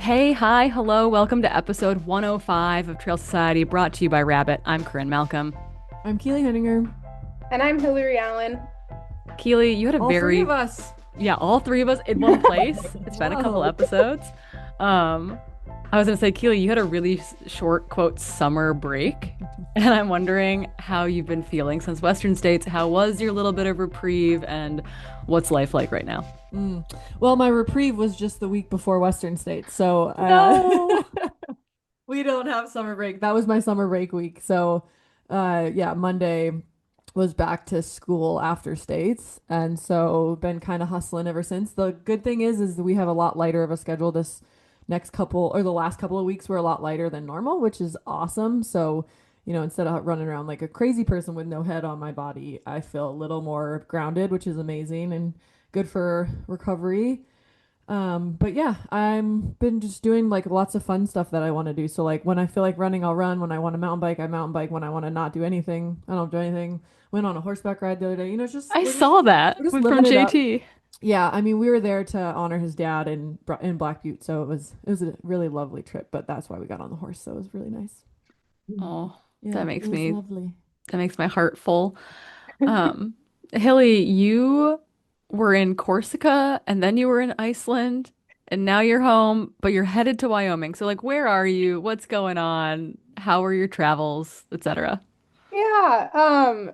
Hey, hi, hello, welcome to episode 105 of Trail Society, brought to you by Rabbit. I'm Corinne Malcolm. I'm Keely Henninger. And I'm Hillary Allen. Keely, you had a All three very, of us. yeah, all three of us in one place. It's been a couple Whoa. episodes. Um, I was gonna say, Keely, you had a really short, quote, summer break. And I'm wondering how you've been feeling since Western States. How was your little bit of reprieve and what's life like right now? Mm. Well, my reprieve was just the week before Western States, so No. we don't have summer break. That was my summer break week. So, yeah, Monday was back to school after States, and so been kind of hustling ever since. The good thing is that we have a lot lighter of a schedule this next couple or the last couple of weeks were a lot lighter than normal, which is awesome. So, instead of running around like a crazy person with no head on my body, I feel a little more grounded, which is amazing and good for recovery. But yeah, I'm been just doing like lots of fun stuff that I want to do. So like when I feel like running, I'll run. When I want to mountain bike, I mountain bike. When I want to not do anything, I don't do anything. Went on a horseback ride the other day. It's just I saw that we're just from living it up. JT. Yeah, I mean we were there to honor his dad in Black Butte, so it was a really lovely trip. But that's why we got on the horse, so it was really nice. Oh, Yeah, that it makes was me, lovely. that makes my heart full. Um, Hilly, you were in Corsica and then you were in Iceland and now you're home, but you're headed to Wyoming. So like, where are you? What's going on? How are your travels, etc.? Yeah,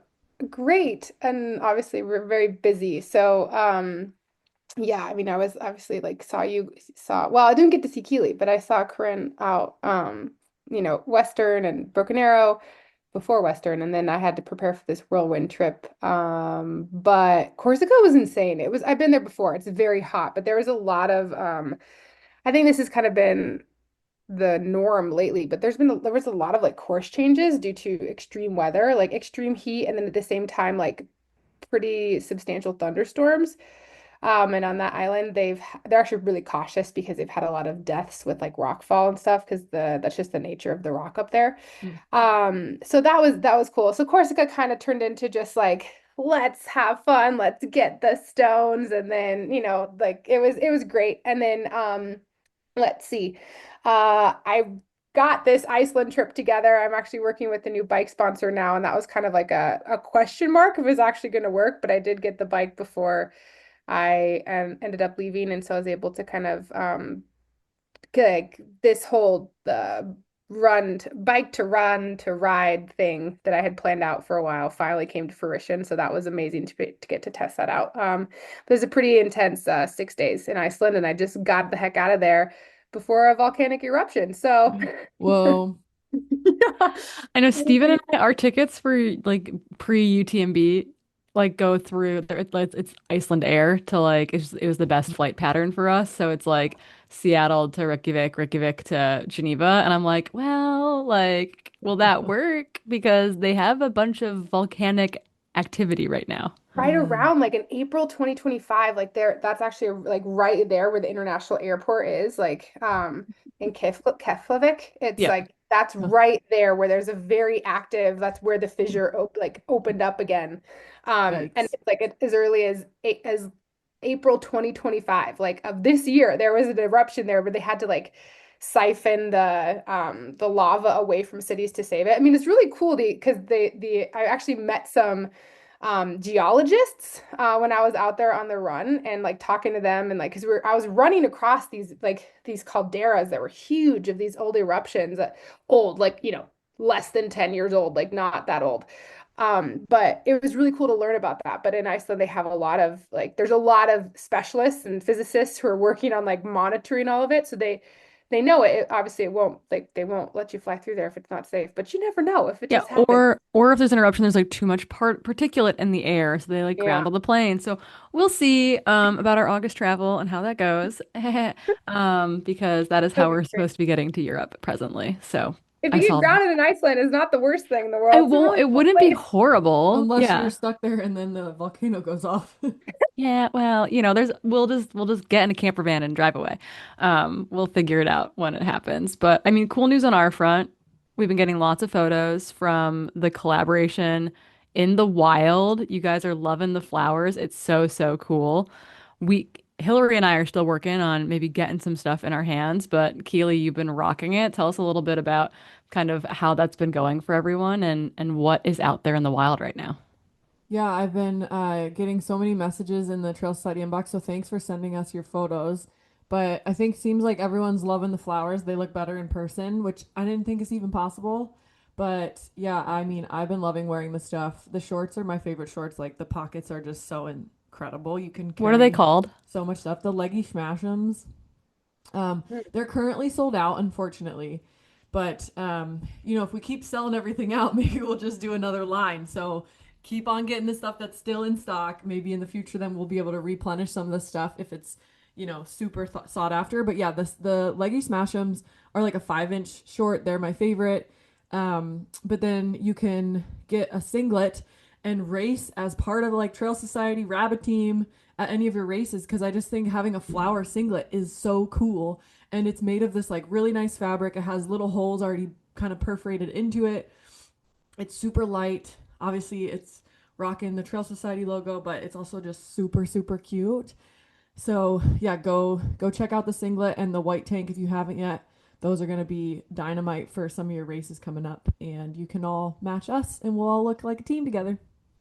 great. And obviously we're very busy. Yeah, I mean, I was obviously like well, I didn't get to see Keely, but I saw Corinne out, Western and Broken Arrow before Western, and then I had to prepare for this whirlwind trip. But Corsica was insane. I've been there before. It's very hot, but there was a lot of, I think this has kind of been the norm lately, but there was a lot of like course changes due to extreme weather, like extreme heat, and then at the same time, like pretty substantial thunderstorms. And on that island, they're actually really cautious because they've had a lot of deaths with like rock fall and stuff because that's just the nature of the rock up there. Mm. So that was cool. So Corsica kind of turned into just like let's have fun, let's get the stones, and then like it was great. And then let's see. I got this Iceland trip together. I'm actually working with a new bike sponsor now, and that was kind of like a question mark if it was actually going to work. But I did get the bike before I ended up leaving, and so I was able to kind of like this whole bike to run to ride thing that I had planned out for a while finally came to fruition. So that was amazing to get to test that out. But it was a pretty intense 6 days in Iceland, and I just got the heck out of there before a volcanic eruption. So Whoa. I know Steven and I, our tickets for like pre-UTMB like go through it's Iceland Air to like it was the best flight pattern for us. So it's like Seattle to Reykjavik, Reykjavik to Geneva. And I'm like, well, like, will that work? Because they have a bunch of volcanic activity right now. right Mm. around like in April 2025, like that's actually like right there where the international airport is, like in Keflavik. It's Yep. like that's right there where there's a very active, that's where the fissure like opened up again. And Yikes. it's like as early as April 2025, like of this year, there was an eruption there, but they had to like siphon the lava away from cities to save it. I mean, it's really cool because the I actually met some geologists when I was out there on the run and like talking to them and like because I was running across these calderas that were huge of these old eruptions, old like less than 10 years old, like not that old. But it was really cool to learn about that. But in Iceland, they have a lot of like there's a lot of specialists and physicists who are working on like monitoring all of it. So they know it. Obviously, it won't like they won't let you fly through there if it's not safe. But you never know if it Yeah, just happens. or if there's an eruption, there's like too much particulate in the air, so they like ground Yeah. all the planes. So we'll see about our August travel and how that goes, because that is It'll how be we're great. supposed to be getting to Europe presently. So If I you get saw that. grounded in Iceland, it's not the worst thing in the I world. It's a won't. really It cool wouldn't be place. horrible. Unless you're Yeah. stuck there and then the volcano goes off. Yeah, well, there's we'll just get in a camper van and drive away. We'll figure it out when it happens. But I mean, cool news on our front. We've been getting lots of photos from the collaboration in the wild. You guys are loving the flowers. It's so, so cool. We Hillary and I are still working on maybe getting some stuff in our hands, but Keely, you've been rocking it. Tell us a little bit about kind of how that's been going for everyone and what is out there in the wild right now. Yeah, I've been getting so many messages in the Trail Society inbox, so thanks for sending us your photos. But I think seems like everyone's loving the flowers. They look better in person, which I didn't think is even possible. But yeah, I mean, I've been loving wearing the stuff. The shorts are my favorite shorts. Like the pockets are just so incredible. You can What are they carry called? so much stuff. The leggy smash'ems. They're currently sold out, unfortunately. But if we keep selling everything out, maybe we'll just do another line. So keep on getting the stuff that's still in stock. Maybe in the future, then we'll be able to replenish some of the stuff if it's, super sought after. But yeah, the leggy smash'ems are like a 5-inch short. They're my favorite. But then you can get a singlet and race as part of like Trail Society, Rabbit Team at any of your races because I just think having a flower singlet is so cool. And it's made of this like really nice fabric. It has little holes already kind of perforated into it. It's super light. Obviously, it's rocking the Trail Society logo, but it's also just super, super cute. So yeah, go check out the singlet and the white tank if you haven't yet. Those are gonna be dynamite for some of your races coming up, and you can all match us, and we'll all look like a team together.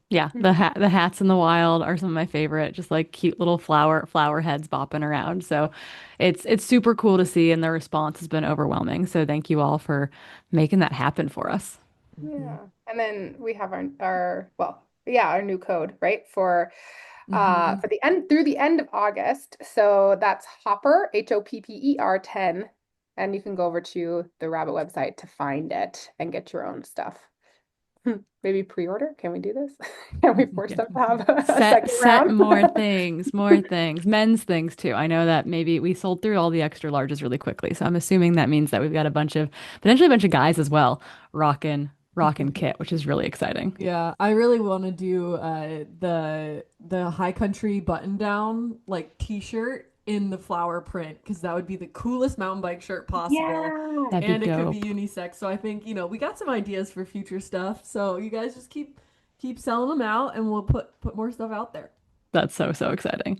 Yeah, the hats in the wild are some of my favorite, just like cute little flower heads bopping around. So it's super cool to see and the response has been overwhelming. So thank you all for making that happen for us. Mm-hmm. Yeah. And then we have our well, yeah, our new code, right? Mm-hmm. For the end through the end of August. So that's Hopper, Hopper 10. And you can go over to the Rabbit website to find it and get your own stuff. Maybe pre-order? Can we do this? Can we force Yeah. them to have a Set second set round? more things, men's things too. I know that maybe we sold through all the extra larges really quickly, so I'm assuming that means that we've got a bunch of potentially a bunch of guys as well rockin' kit, which is really exciting. Yeah, I really want to do the high country button down like t-shirt in the flower print because that would be the coolest mountain bike shirt possible, Yeah. That'd be and it could be dope. unisex. So I think, we got some ideas for future stuff. So you guys just keep selling them out and we'll put more stuff out there. That's so exciting.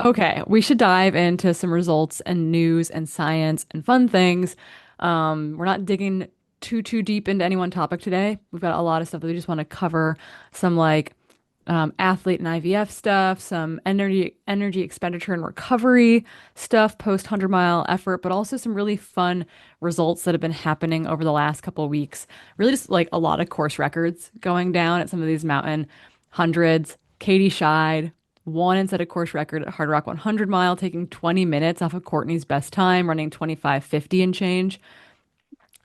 Okay, we should dive into some results and news and science and fun things. We're not digging too deep into any one topic today. We've got a lot of stuff that we just want to cover, some like athlete and IVF stuff, some energy expenditure and recovery stuff post 100-mile effort, but also some really fun results that have been happening over the last couple of weeks. Really just like a lot of course records going down at some of these mountain hundreds. Katie Schide won and set a course record at Hardrock 100 mile, taking 20 minutes off of Courtney's best time, running 25:50 and change,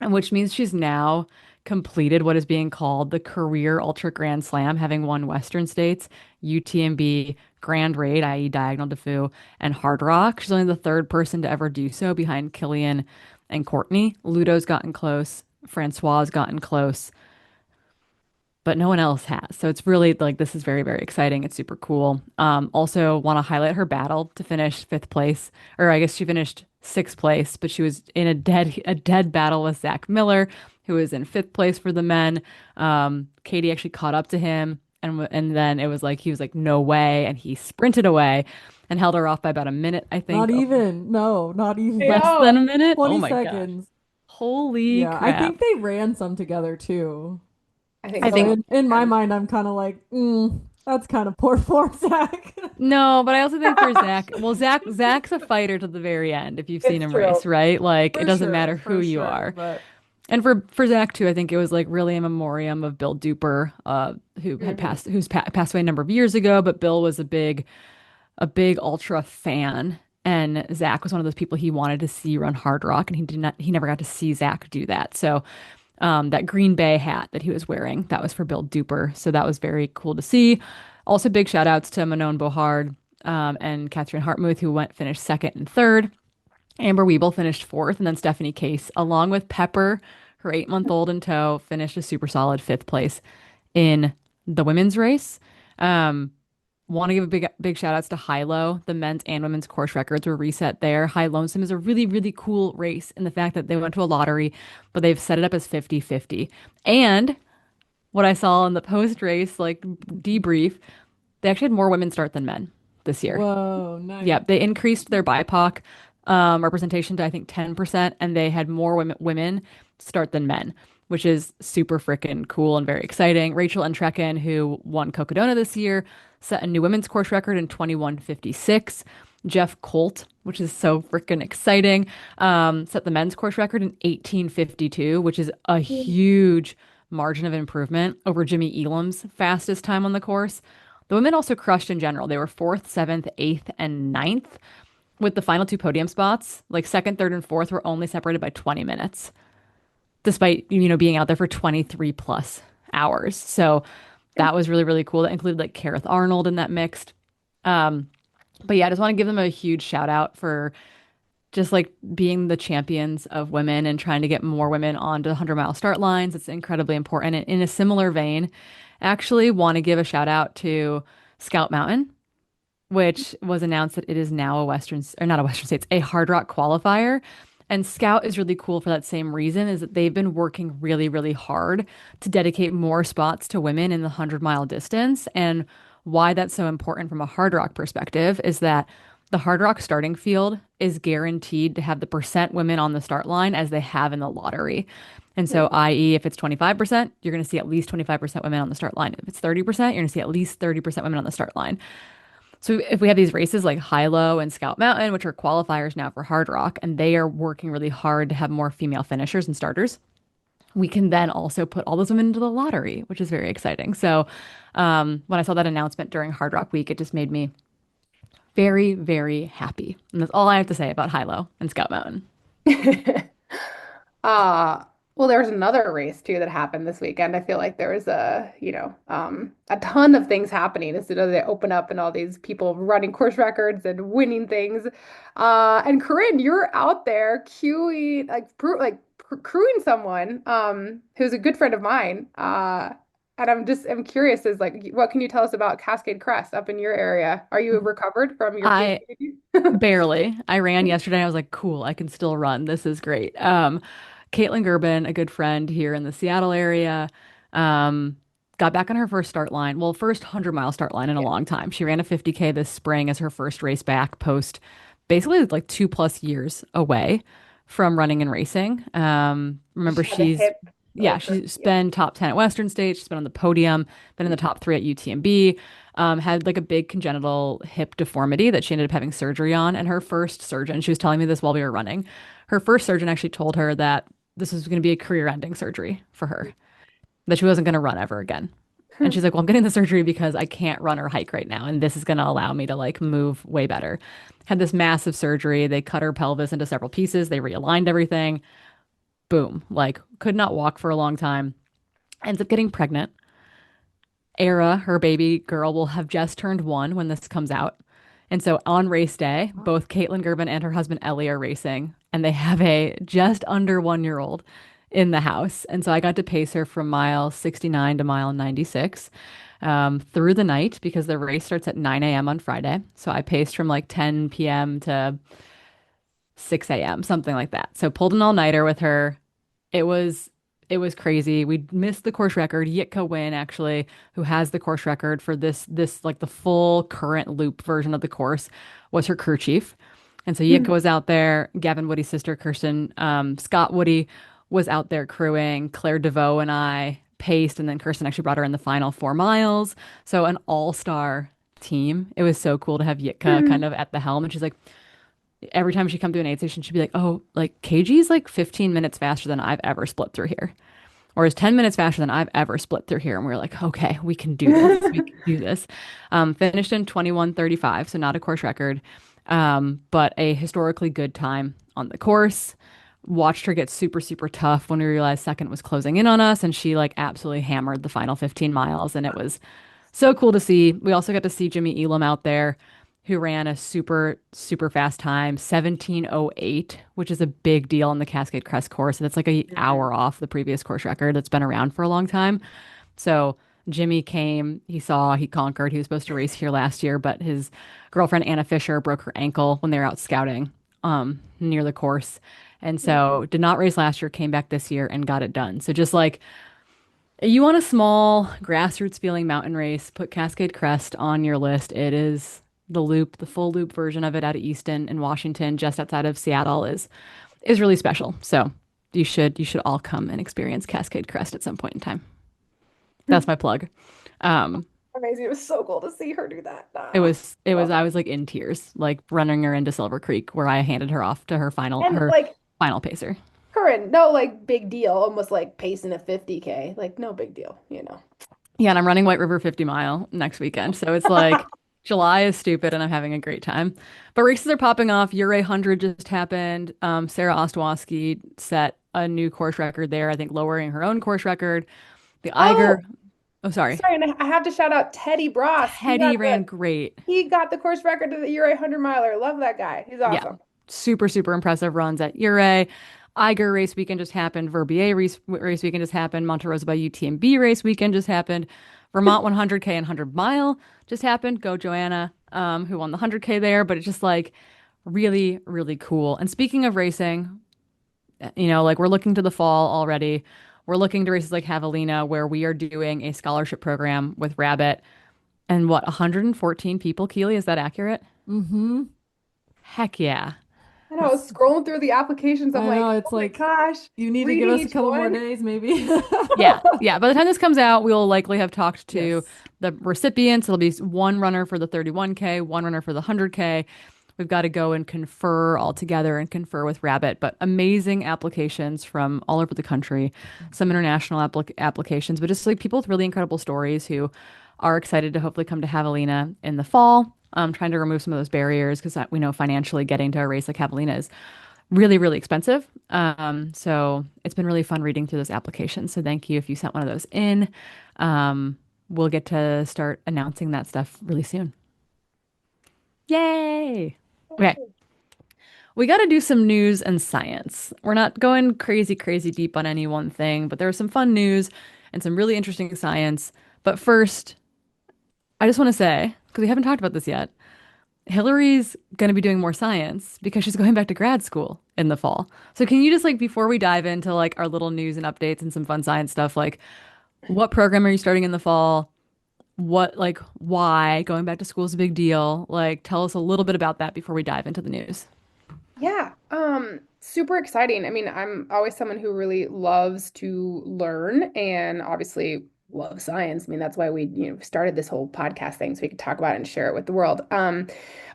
and which means she's now completed what is being called the Career Ultra Grand Slam, having won Western States, UTMB, Grand Raid, i.e. Diagonal Defu, and Hard Rock. She's only the third person to ever do so behind Killian and Courtney. Ludo's gotten close. Francois has gotten close, but no one else has. So it's really like this is very exciting. It's super cool. Also want to highlight her battle to finish fifth place, or I guess she finished sixth place, but she was in a dead battle with Zach Miller, who was in fifth place for the men. Katie actually caught up to him, and then it was like he was like no way, and he sprinted away and held her off by about a minute, I Not think. Oh, even. No, not I even. less than know. a minute. Oh 20 my gosh! seconds. Holy Yeah, I crap! think they ran some together too. I think I So so. think in my And mind, I'm kind of like, that's kind of poor for Zach. No, but I also think for Zach, well, Zach's a fighter to the very end. If you've seen it's him true. race, right? Like it For doesn't sure, matter who for you sure. are. But And for Zach too, I think it was like really a memoriam of Bill Duper, who had Hmm. passed away a number of years ago. But Bill was a big ultra fan, and Zach was one of those people he wanted to see run Hard Rock, and he never got to see Zach do that. So that Green Bay hat that he was wearing, that was for Bill Duper. So that was very cool to see. Also, big shout outs to Manon Bohard and Catherine Hartmuth, who finished second and third. Amber Weeble finished fourth, and then Stephanie Case, along with Pepper, her 8-month-old in tow, finished a super solid fifth place in the women's race. Um, Want to give a big shout outs to HiLo. The men's and women's course records were reset there. High Lonesome is a really cool race in the fact that they went to a lottery, but they've set it up as 50-50. And what I saw in the post race like debrief, they actually had more women start than men this year. Whoa, nice. Yeah, they increased their BIPOC representation to I think 10%, and they had more women start than men, which is super freaking cool and very exciting. Rachel Entrekin, who won Cocodona this year, set a new women's course record in 21:56. Jeff Colt, which is so freaking exciting, set the men's course record in 18:52, which is a huge margin of improvement over Jimmy Elam's fastest time on the course. The women also crushed in general. They were fourth, seventh, eighth, and ninth, with the final two podium spots. Like second, third, and fourth were only separated by 20 minutes, despite, being out there for 23 plus hours. So that was really, really cool. That included like Kareth Arnold in that mixed. Um, but yeah, I just want to give them a huge shout out for just like being the champions of women and trying to get more women onto the 100-mile start lines. It's incredibly important. And in a similar vein, actually want to give a shout out to Scout Mountain, which was announced that it is now a Western, or not a Western States, a Hardrock qualifier. And Scout is really cool for that same reason, is that they've been working really, really hard to dedicate more spots to women in the 100-mile distance. And why that's so important from a Hardrock perspective is that the Hardrock starting field is guaranteed to have the percent women on the start line as they have in the lottery. And so, i.e., if it's 25%, you're going to see at least 25% women on the start line. If it's 30%, you're going to see at least 30% women on the start line. So if we have these races like HiLo and Scout Mountain, which are qualifiers now for Hardrock, and they are working really hard to have more female finishers and starters, we can then also put all those women into the lottery, which is very exciting. So when I saw that announcement during Hardrock Week, it just made me very, very happy. And that's all I have to say about HiLo and Scout Mountain. Uh, well, there was another race too that happened this weekend. I feel like there was a ton of things happening as soon as they open up and all these people running course records and winning things. And Corinne, you're out there queuing, crewing someone, who's a good friend of mine. And I'm curious, is like, what can you tell us about Cascade Crest up in your area? Are you recovered from your I PhD? barely. I ran yesterday. I was like, cool, I can still run. This is great. Caitlin Gerben, a good friend here in the Seattle area, um, got back on her first start line. Well, first 100-mile start line in a Yeah. long time. She ran a 50K this spring as her first race back post basically like 2+ years away from running and racing. Remember, She had the hip, yeah, or she's yeah. been top 10 at Western States. She's been on the podium, been in the top three at UTMB, had like a big congenital hip deformity that she ended up having surgery on. And her first surgeon, she was telling me this while we were running, her first surgeon actually told her that this was going to be a career-ending surgery for her, that she wasn't going to run ever again. And she's like, well, I'm getting the surgery because I can't run or hike right now. And this is going to allow me to like move way better. Had this massive surgery. They cut her pelvis into several pieces. They realigned everything. Boom. Like, could not walk for a long time. Ends up getting pregnant. Era, her baby girl, will have just turned 1 when this comes out. And so on race day, both Caitlin Gerben and her husband Ellie are racing, and they have a just under 1 year old in the house. And so I got to pace her from mile 69 to mile 96 through the night because the race starts at 9 a.m. on Friday. So I paced from like 10 p.m. to 6 a.m., something like that. So pulled an all-nighter with her. It was it was crazy. We missed the course record. Yitka Win, actually, who has the course record for this like the full current loop version of the course, was her crew chief. And so Yitka was out there. Gavin Woody's sister, Kirsten Scott Woody, was out there crewing. Claire DeVoe and I paced, and then Kirsten actually brought her in the final 4 miles. So an all-star team. It was so cool to have Yitka kind of at the helm. And she's like, every time she come to an aid station, she'd be like, "Oh, like KG's like 15 minutes faster than I've ever split through here, or is 10 minutes faster than I've ever split through here." And we were like, "Okay, we can do this. We can do this." Finished in 21:35, so not a course record, but a historically good time on the course. Watched her get super, super tough when we realized second was closing in on us, and she like absolutely hammered the final 15 miles, and it was so cool to see. We also got to see Jimmy Elam out there, who ran a super, super fast time, 17:08, which is a big deal on the Cascade Crest course. That's like an hour off the previous course record that's been around for a long time. So Jimmy came, he saw, he conquered. He was supposed to race here last year, but his girlfriend Anna Fisher broke her ankle when they were out scouting near the course. And so did not race last year, came back this year and got it done. So just like you want a small grassroots feeling mountain race, put Cascade Crest on your list. It is the loop, the full loop version of it out of Easton in Washington, just outside of Seattle, is really special. So you should all come and experience Cascade Crest at some point in time. That's my plug. Um, Amazing. It was so cool to see her do that. it Ah, was it was love I it. was like in tears, like running her into Silver Creek, where I handed her off to And her like final pacer. Corinne, no like big deal, almost like pacing a 50K. Like no big deal, you know. Yeah, and I'm running White River 50 mile next weekend. So it's like July is stupid and I'm having a great time. But races are popping off. Ure 100 just happened. Sarah Ostwoski set a new course record there, I think lowering her own course record. The Eiger, Oh, oh, sorry. sorry, and I have to shout out Teddy Bross. Teddy ran great. He got the course record of the Euro 100 miler. Love that guy. He's Yeah, awesome. super, super impressive runs at Ure. Eiger race weekend just happened. Verbier race weekend just happened. Monte Rosa by UTMB race weekend just happened. Vermont 100K and 100 mile just happened. Go Joanna, who won the 100K there. But it's just like really, really cool. And speaking of racing, like we're looking to the fall already. We're looking to races like Havalina, where we are doing a scholarship program with Rabbit. And what, 114 people, Keely? Is that accurate? Mm-hmm. Heck yeah. And I was scrolling through the applications. I'm I know like, it's oh my like gosh, you need to give reading us a each couple more one. days, maybe. Yeah, yeah. By the time this comes out, we'll likely have talked to Yes. the recipients. There'll be one runner for the 31K, one runner for the 100K. We've got to go and confer all together and confer with Rabbit. But amazing applications from all over the country, some international applications, but just like people with really incredible stories who are excited to hopefully come to Javelina in the fall. Trying to remove some of those barriers because we know financially getting to a race like Javelina is really, really expensive. So it's been really fun reading through those applications. So thank you if you sent one of those in. Um, we'll get to start announcing that stuff really soon. Yay! Okay, we got to do some news and science. We're not going crazy, crazy deep on any one thing, but there was some fun news and some really interesting science. But first, I just want to say, because we haven't talked about this yet, Hillary's going to be doing more science because she's going back to grad school in the fall. So can you just like before we dive into like our little news and updates and some fun science stuff, like what program are you starting in the fall? What like why going back to school is a big deal? Like tell us a little bit about that before we dive into the news. Yeah, super exciting. I mean, I'm always someone who really loves to learn and obviously love science. I mean, that's why we, started this whole podcast thing so we could talk about it and share it with the world.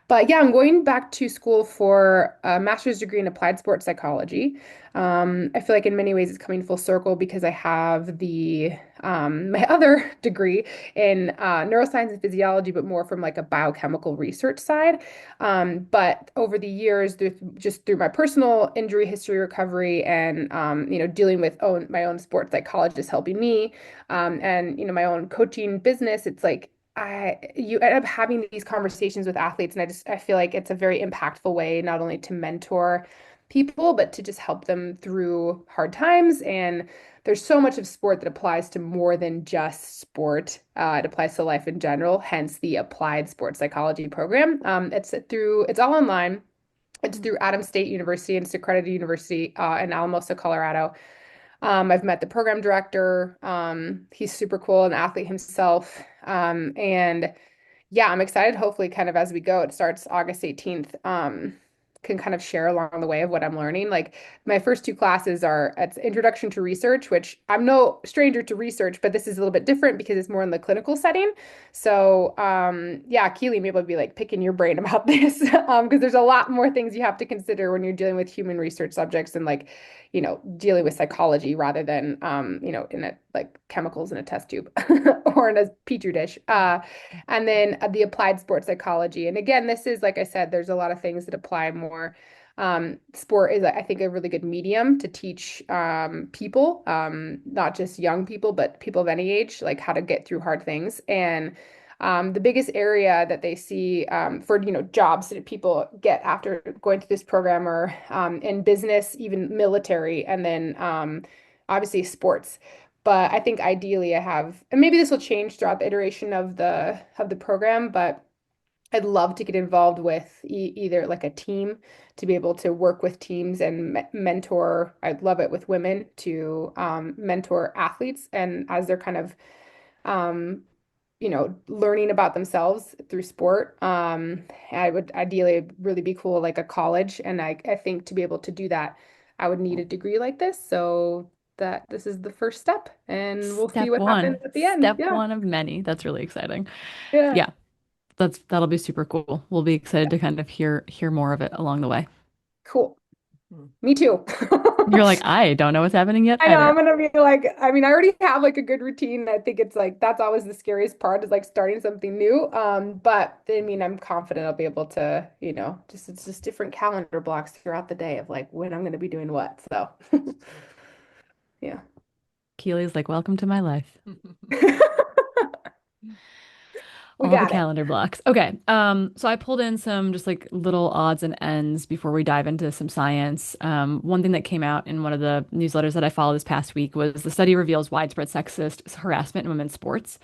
But yeah, I'm going back to school for a master's degree in applied sports psychology. I feel like in many ways it's coming full circle because I have the my other degree in neuroscience and physiology, but more from like a biochemical research side. But over the years, just through my personal injury history recovery and dealing with my own sports psychologist helping me, and my own coaching business, it's like you end up having these conversations with athletes, and I feel like it's a very impactful way not only to mentor people, but to just help them through hard times. And there's so much of sport that applies to more than just sport. It applies to life in general, hence the applied sports psychology program. It's all online. It's through Adams State University and it's accredited university in Alamosa, Colorado. I've met the program director. He's super cool, an athlete himself. And yeah, I'm excited. Hopefully, kind of as we go, it starts August 18th. Can kind of share along the way of what I'm learning. Like my first two classes are it's Introduction to Research, which I'm no stranger to research, but this is a little bit different because it's more in the clinical setting. So yeah, Keely may be able to be like picking your brain about this because there's a lot more things you have to consider when you're dealing with human research subjects and like dealing with psychology rather than in a like chemicals in a test tube or in a petri dish. And then the applied sports psychology. And again, this is, like I said, there's a lot of things that apply more. Sport is, I think, a really good medium to teach people, not just young people, but people of any age, like how to get through hard things. And the biggest area that they see for jobs that people get after going through this program are in business, even military, and then obviously sports. But I think ideally I have, and maybe this will change throughout the iteration of the program, but I'd love to get involved with either like a team to be able to work with teams and mentor. I'd love it with women to mentor athletes and as they're kind of um, learning about themselves through sport. I would ideally really be cool like a college, and I think to be able to do that, I would need a degree like this. So that this is the first step, and we'll see Step what happens one. at the end. Step Yeah. one of many. That's really exciting. Yeah. Yeah, that'll be super cool. We'll be excited to kind of hear more of it along the way. Cool. Hmm. Me too. You're like, I don't know what's happening yet I know I'm either. gonna be like, I mean, I already have like a good routine. I think it's like that's always the scariest part is like starting something new. But I mean, I'm confident I'll be able to, just it's just different calendar blocks throughout the day of like when I'm gonna be doing what. So yeah. Keely's like, welcome to my life. We All the got it. calendar blocks. Okay. So I pulled in some just like little odds and ends before we dive into some science. One thing that came out in one of the newsletters that I followed this past week was the study reveals widespread sexist harassment in women's sports.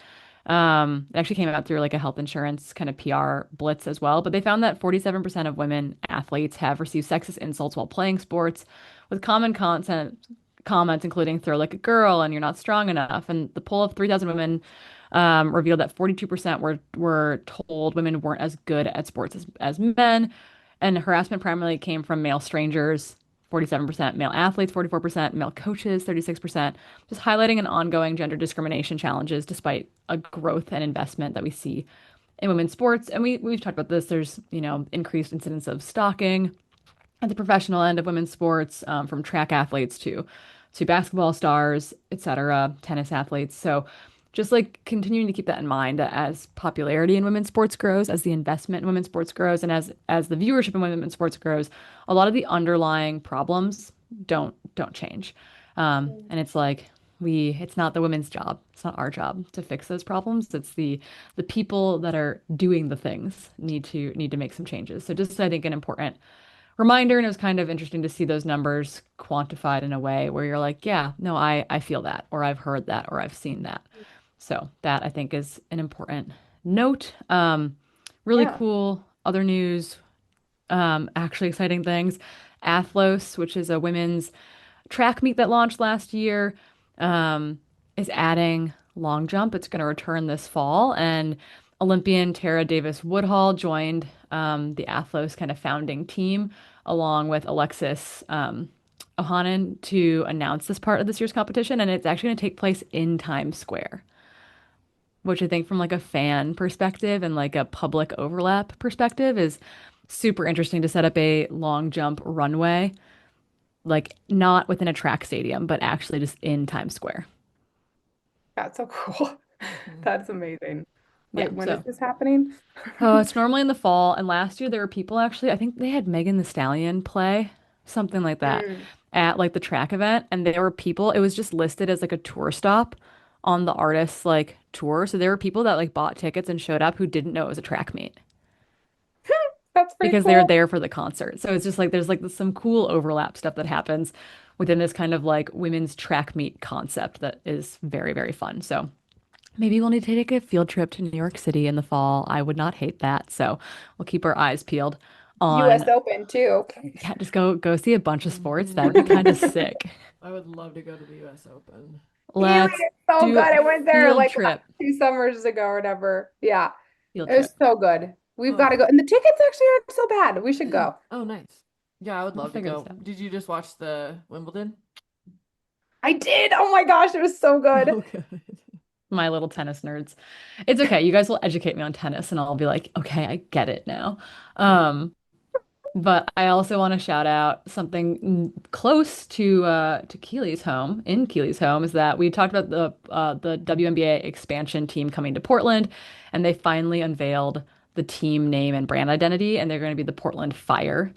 It actually came out through like a health insurance kind of PR blitz as well, but they found that 47% of women athletes have received sexist insults while playing sports, with common content comments including "throw like a girl" and "you're not strong enough." And the poll of 3,000 women revealed that 42% were told women weren't as good at sports as men, and harassment primarily came from male strangers. 47% male athletes, 44% male coaches, 36%, just highlighting an ongoing gender discrimination challenges despite a growth and investment that we see in women's sports. And we've talked about this. There's, increased incidence of stalking at the professional end of women's sports, from track athletes to basketball stars, etc., tennis athletes. So just like continuing to keep that in mind as popularity in women's sports grows, as the investment in women's sports grows, and as the viewership in women's sports grows, a lot of the underlying problems don't change. And it's like it's not the women's job. It's not our job to fix those problems. It's the people that are doing the things need to make some changes. So just I think an important reminder, and it was kind of interesting to see those numbers quantified in a way where you're like, yeah, no, I feel that, or I've heard that, or I've seen that. So that I think is an important note. Really Yeah. cool other news, actually exciting things. Athlos, which is a women's track meet that launched last year, is adding long jump. It's going to return this fall, and Olympian Tara Davis Woodhall joined the Athlos kind of founding team along with Alexis Ohanan to announce this part of this year's competition, and it's actually going to take place in Times Square, which I think from like a fan perspective and like a public overlap perspective is super interesting to set up a long jump runway, like not within a track stadium, but actually just in Times Square. That's so cool. Mhm. That's amazing. Yeah, Wait, when is so this happening? oh, it's normally in the fall, and last year there were people actually, I think they had Megan the Stallion play, something like that, Mm. at like the track event, and there were people, it was just listed as like a tour stop on the artist's like tour. So there were people that like bought tickets and showed up who didn't know it was a track meet That's pretty because they were cool. there for the concert. So it's just like there's like some cool overlap stuff that happens within this kind of like women's track meet concept that is very, very fun. So maybe we'll need to take a field trip to New York City in the fall. I would not hate that. So we'll keep our eyes peeled US on, Open too. yeah, just go see a bunch of sports. That would be kind of Mhm. sick. I would love to go to the US Open. Keely Let's is so do good. a I went there field like what, trip. 2 summers ago or whatever. Yeah, Field it was trip. so good. We've got Oh, to go. And the tickets actually aren't so bad. We should go. oh, nice. Yeah, I would We'll love to figure this go. out. Did you just watch the Wimbledon? I did. Oh my gosh, it was so good. Oh, good. My little tennis nerds. It's okay. You guys will educate me on tennis and I'll be like, okay, I get it now. Um, But I also want to shout out something close to Keely's home, in Keely's home, is that we talked about the WNBA expansion team coming to Portland, and they finally unveiled the team name and brand identity, and they're going to be the Portland Fire,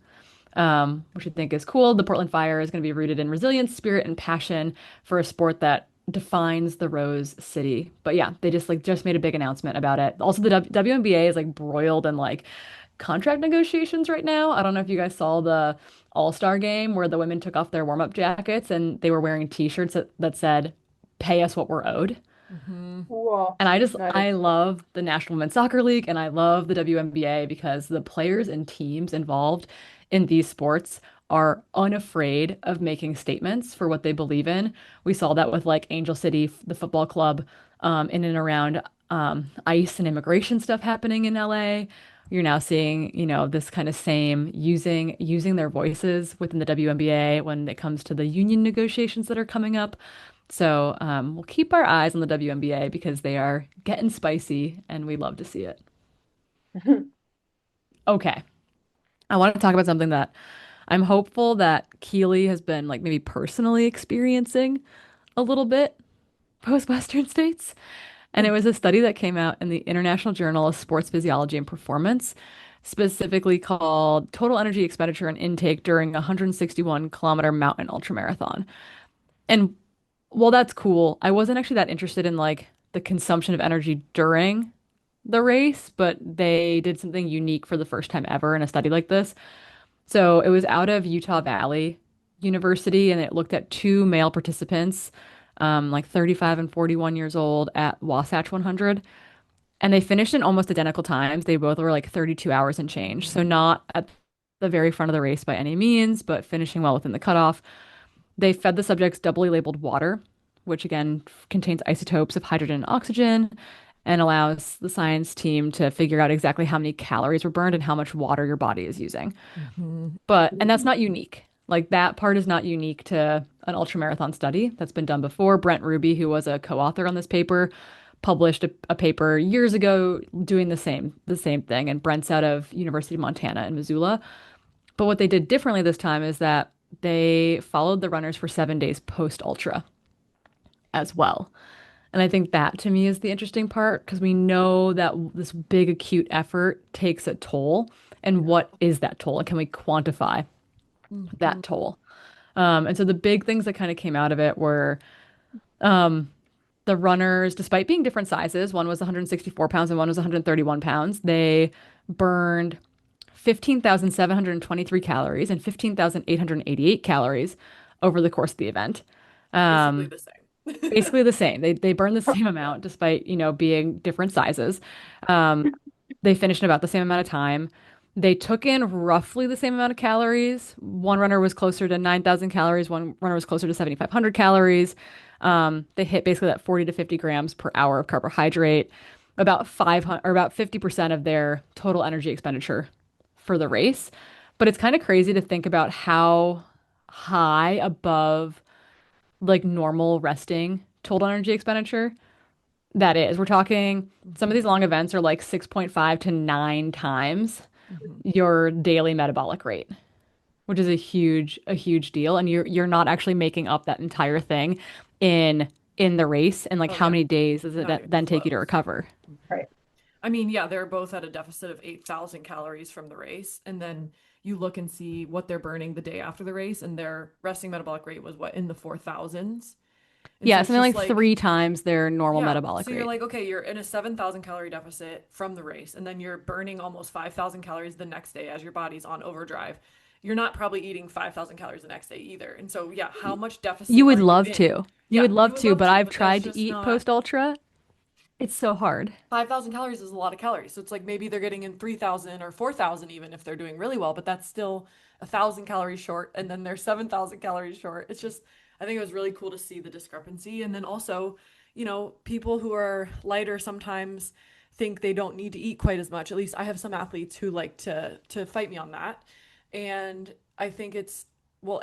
which I think is cool. The Portland Fire is going to be rooted in resilience, spirit, and passion for a sport that defines the Rose City. But yeah, they just made a big announcement about it. Also, the WNBA is like broiled in like contract negotiations right now. I don't know if you guys saw the All-Star game where the women took off their warm-up jackets and they were wearing t-shirts that said, "Pay us what we're owed." Hmm. Cool. And That is I love the National Women's Soccer League and I love the WNBA because the players and teams involved in these sports are unafraid of making statements for what they believe in. We saw that with like Angel City, the football club, in and around ICE and immigration stuff happening in LA. You're now seeing, this kind of same using their voices within the WNBA when it comes to the union negotiations that are coming up. So we'll keep our eyes on the WNBA because they are getting spicy and we love to see it. Okay. I want to talk about something that I'm hopeful that Keely has been like maybe personally experiencing a little bit post Western states. And it was a study that came out in the International Journal of Sports Physiology and Performance, specifically called Total Energy Expenditure and Intake During a 161-kilometer mountain ultramarathon. And while that's cool, I wasn't actually that interested in like the consumption of energy during the race, but they did something unique for the first time ever in a study like this. So it was out of Utah Valley University, and it looked at two male participants, like 35 and 41 years old at Wasatch 100. And they finished in almost identical times. They both were like 32 hours and change. So not at the very front of the race by any means, but finishing well within the cutoff. They fed the subjects doubly labeled water, which again contains isotopes of hydrogen and oxygen and allows the science team to figure out exactly how many calories were burned and how much water your body is using. Mhm. And that's not unique. Like that part is not unique to an ultramarathon study that's been done before. Brent Ruby, who was a co-author on this paper, published a paper years ago doing the same thing. And Brent's out of University of Montana in Missoula. But what they did differently this time is that they followed the runners for 7 days post ultra as well. And I think that to me is the interesting part because we know that this big acute effort takes a toll. And what is that toll? And can we quantify that Mhm. toll? And so the big things that kind of came out of it were the runners, despite being different sizes, one was 164 pounds and one was 131 pounds, they burned 15,723 calories and 15,888 calories over the course of the event. Basically Um, the same. Basically the same. They burn the same amount despite, being different sizes. Um, they finished in about the same amount of time. They took in roughly the same amount of calories. One runner was closer to 9,000 calories. One runner was closer to 7,500 calories. They hit basically that 40 to 50 grams per hour of carbohydrate, about 500 or about 50% of their total energy expenditure for the race. But it's kind of crazy to think about how high above like normal resting total energy expenditure that is. We're talking some of these Mhm. long events are like 6.5 to 9 times Mhm. your daily metabolic rate, which is a huge deal. And you're not actually making up that entire thing in in the race. And like Oh how yeah, many days does it not even then take you to close. recover? Mhm. I mean, yeah, they're both at a deficit of 8,000 calories from the race. And then you look and see what they're burning the day after the race, and their resting metabolic rate was what, in the 4,000s? And so Yeah, it's something just like like, 3 times their normal yeah. metabolic So you're rate. like, okay, you're in a 7,000 calorie deficit from the race, and then you're burning almost 5,000 calories the next day as your body's on overdrive. You're not probably eating 5,000 calories the next day either. And so, yeah, how much You deficit would are you love in? to. You Yeah, would you love would to, love but to, I've but that's tried to just eat not. post ultra. It's so hard. 5,000 calories is a lot of calories. So it's like maybe they're getting in 3,000 or 4,000 even if they're doing really well, but that's still 1,000 calories short. And then they're 7,000 calories short. It's just, I think it was really cool to see the discrepancy. And then also, people who are lighter sometimes think they don't need to eat quite as much. At least I have some athletes who like to fight me on that. And I think it's, well,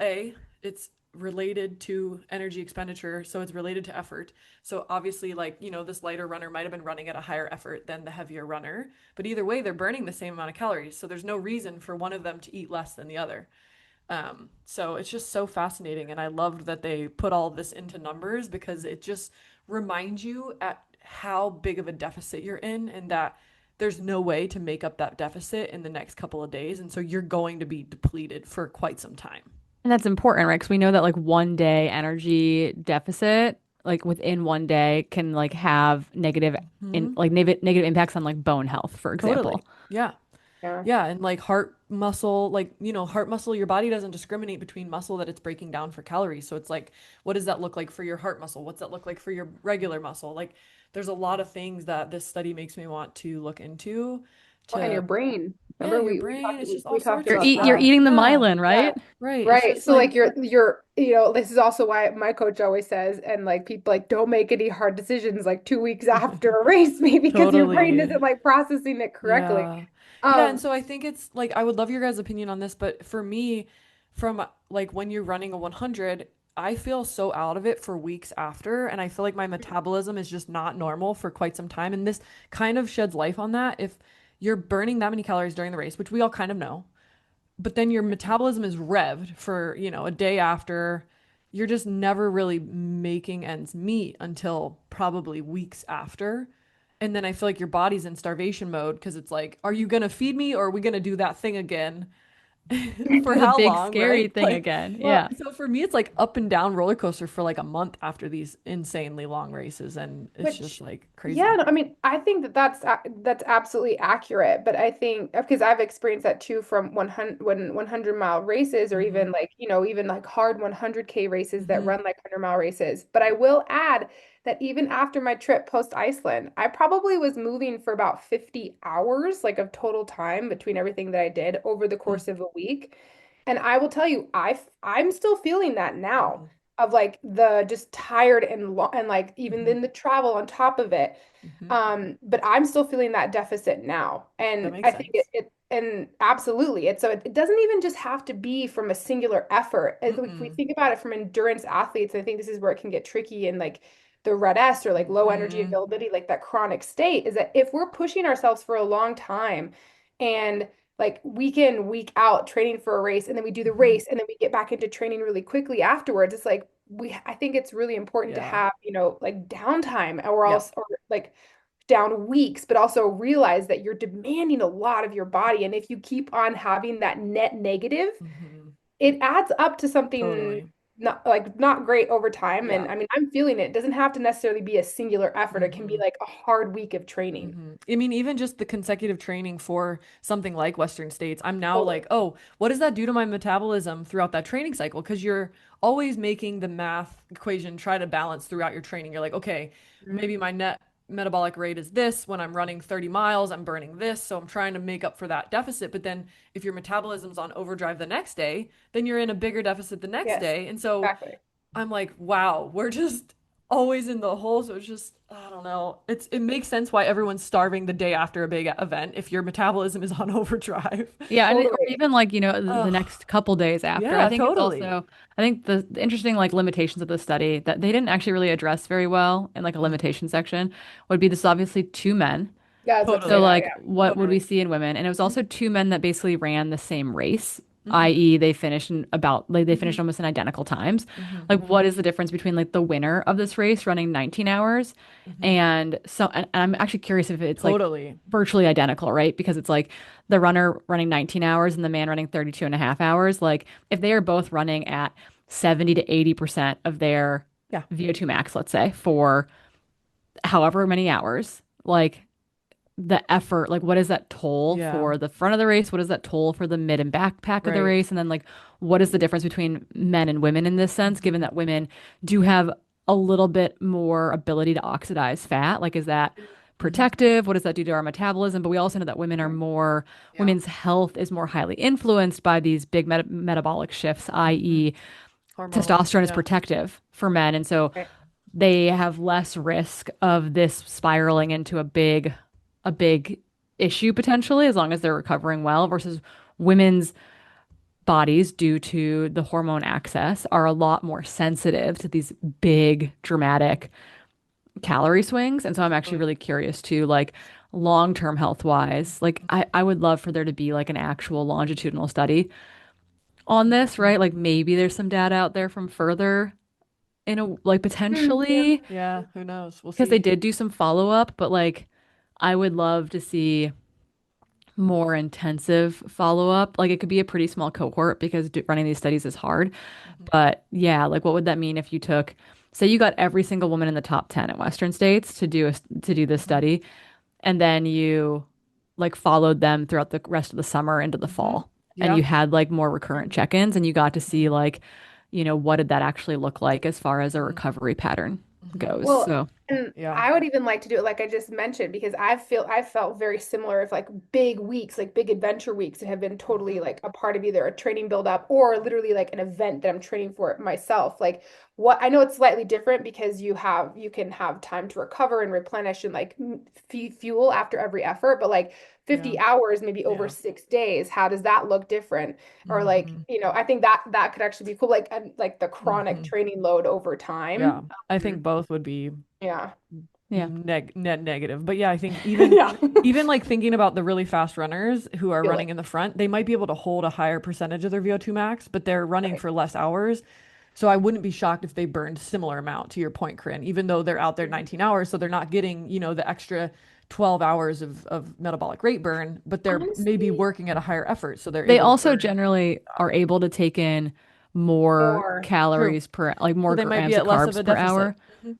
it's related to energy expenditure, so it's related to effort. So obviously, like, this lighter runner might have been running at a higher effort than the heavier runner, but either way, they're burning the same amount of calories. So there's no reason for one of them to eat less than the other. So it's just so fascinating. And I loved that they put all this into numbers because it just reminds you at how big of a deficit you're in and that there's no way to make up that deficit in the next couple of days. And so you're going to be depleted for quite some time. And that's important, right? Because we know that like 1 day energy deficit, like within 1 day, can like have Hmm. negative impacts on like bone health, for Totally. example. Yeah. Yeah. Yeah, and like heart muscle, like, heart muscle, your body doesn't discriminate between muscle that it's breaking down for calories. So it's like, what does that look like for your heart muscle? What's that look like for your regular muscle? Like, there's a lot of things that this study makes me want to look into Oh, and your to, brain. Yeah, Remember your we brain, it's just all we talked sorts You're of about eat you're that. stuff. eating the Yeah. myelin, Yeah. right? Right. It's Right. just So like, like this is also why my coach always says, and like people like don't make any hard decisions like 2 weeks after a race, maybe because your brain totally. isn't like processing it correctly. Yeah. Yeah, and Um, so I think it's like I would love your guys' opinion on this, but for me, from like when you're running a 100, I feel so out of it for weeks after, and I feel like my metabolism is just not normal for quite some time. And this kind of sheds light on that. If you're burning that many calories during the race, which we all kind of know, but then your metabolism is revved for, a day after, you're just never really making ends meet until probably weeks after. And then I feel like your body's in starvation mode because it's like, are you gonna feed me or are we gonna do that thing again? For The how big long, scary right? thing Like, again. well, Yeah. so for me, it's like up and down roller coaster for like a month after these insanely long races, and it's just which, like yeah, crazy. no, I mean, I think that that's absolutely accurate. But I think because I've experienced that too from 100 when 100-mile races, or Hmm. even like even like hard 100K races that Hmm. run like 100-mile races. But I will add that even after my trip post Iceland, I probably was moving for about 50 hours like of total time between everything that I did over the course of a week. And I will tell you, I'm still feeling that now Hmm. of like the just tired and and like even Hmm. then the travel on top of it. Hmm. But I'm still feeling that deficit now. That And makes I think sense. and absolutely it doesn't even just have to be from a singular effort. If we Mm-mm. think about it from endurance athletes, I think this is where it can get tricky in like the red S or like low energy Hmm. availability, like that chronic state, is that if we're pushing ourselves for a long time and like week in, week out training for a race, and then we do the Hmm. race and then we get back into training really quickly afterwards, it's like I think it's really important to Yeah. have, like downtime or Yep. else or like down weeks, but also realize that you're demanding a lot of your body. And if you keep on having that net negative, Hmm. it adds up to something Totally. not great over time. And Yeah. I mean, I'm feeling it. It doesn't have to necessarily be a singular effort. It can be Hmm. like a hard week of training. I mean, even just the consecutive training for something like Western States, I'm now Totally. like, oh, what does that do to my metabolism throughout that training cycle? Because you're always making the math equation try to balance throughout your training. You're like, okay, Mhm. maybe my net metabolic rate is this. When I'm running 30 miles, I'm burning this. So I'm trying to make up for that deficit. But then if your metabolism's on overdrive the next day, then you're in a bigger deficit the next Yes, day. And so exactly. I'm like, wow, we're just always in the hole. So it's just, I don't know. It makes sense why everyone's starving the day after a big event if your metabolism is on overdrive. Yeah, and or Totally. even like, the Oh, next couple days after. I yeah, think it's totally. also, I think the interesting like limitations of the study that they didn't actually really address very well in like a Mm, limitation section would be this is obviously two men. Yeah, I was about to So say totally. that. like Yeah. what would we Totally. see in women? And it was also two men that basically ran the same race, Hmm. i.e. they finished in about like they finished Hmm. almost in identical times. Hmm. Like what is the difference between like the winner of this race running 19 hours Hmm. and and I'm actually curious if it's like Totally. virtually identical, right? Because it's like the runner running 19 hours and the man running 32 and a half hours. Like if they are both running at 70 to 80% of their Yeah. VO2 max, let's say, for however many hours, like the effort, like what is that toll Yeah. for the front of the race? What is that toll for the mid and backpack of the Right. race? And then like what is the difference between men and women in this sense, given that women do have a little bit more ability to oxidize fat? Like is that Hmm. protective? What does that do to our metabolism? But we also know that women are more, Yeah. women's health is more highly influenced by these big metabolic shifts, Hmm. i.e. Hormonal. testosterone is Yeah. protective for men. And so Right. they have less risk of this spiraling into a big issue potentially as long as they're recovering well versus women's bodies due to the hormone access are a lot more sensitive to these big dramatic calorie swings. And so I'm actually Totally. really curious too, like long-term health wise, like I would love for there to be like an actual longitudinal study on this, right? Like maybe there's some data out there from further in a like Yeah. potentially Yeah. Who knows? We'll because they see. did do some follow-up, but like I would love to see more intensive follow-up. Like it could be a pretty small cohort because running these studies is hard. Hmm. But yeah, like what would that mean if you took, say you got every single woman in the top 10 at Western states to do this Hmm. study, and then you like followed them throughout the rest of the summer into the Hmm. fall, and Yeah. you had like more recurrent check-ins, and you got to see like, what did that actually look like as far as a Hmm. recovery pattern Hmm. goes. Well, So. And Yeah. I would even like to do it like I just mentioned because I felt very similar if like big weeks, like big adventure weeks that have been totally Mhm. like a part of either a training build up or literally like an event that I'm training for myself. Like what I know it's slightly different because you can have time to recover and replenish and like fuel after every effort, but like Yeah. 50 hours maybe over Yeah. 6 days, how does that look different? Or like, Hmm. I think that could actually be cool, like and like the chronic Hmm. training load over Yeah. time. I think both would be Yeah. Yeah. net negative. But yeah, I think Yeah. even like thinking about the really fast runners who are Feel it. running in the front, they might be able to hold a higher percentage of their VO2 max, but they're running Right. for less hours. So I wouldn't be shocked if they burned similar amount to your point, Corinne, even though they're out there Mhm. 19 hours. So they're not getting, the extra 12 hours of metabolic rate burn, but they're maybe Honestly, working at a higher effort. So they're They able to also burn. generally are able to take in more more. True. calories per, like So more they might be grams of at less of carbs a per deficit. hour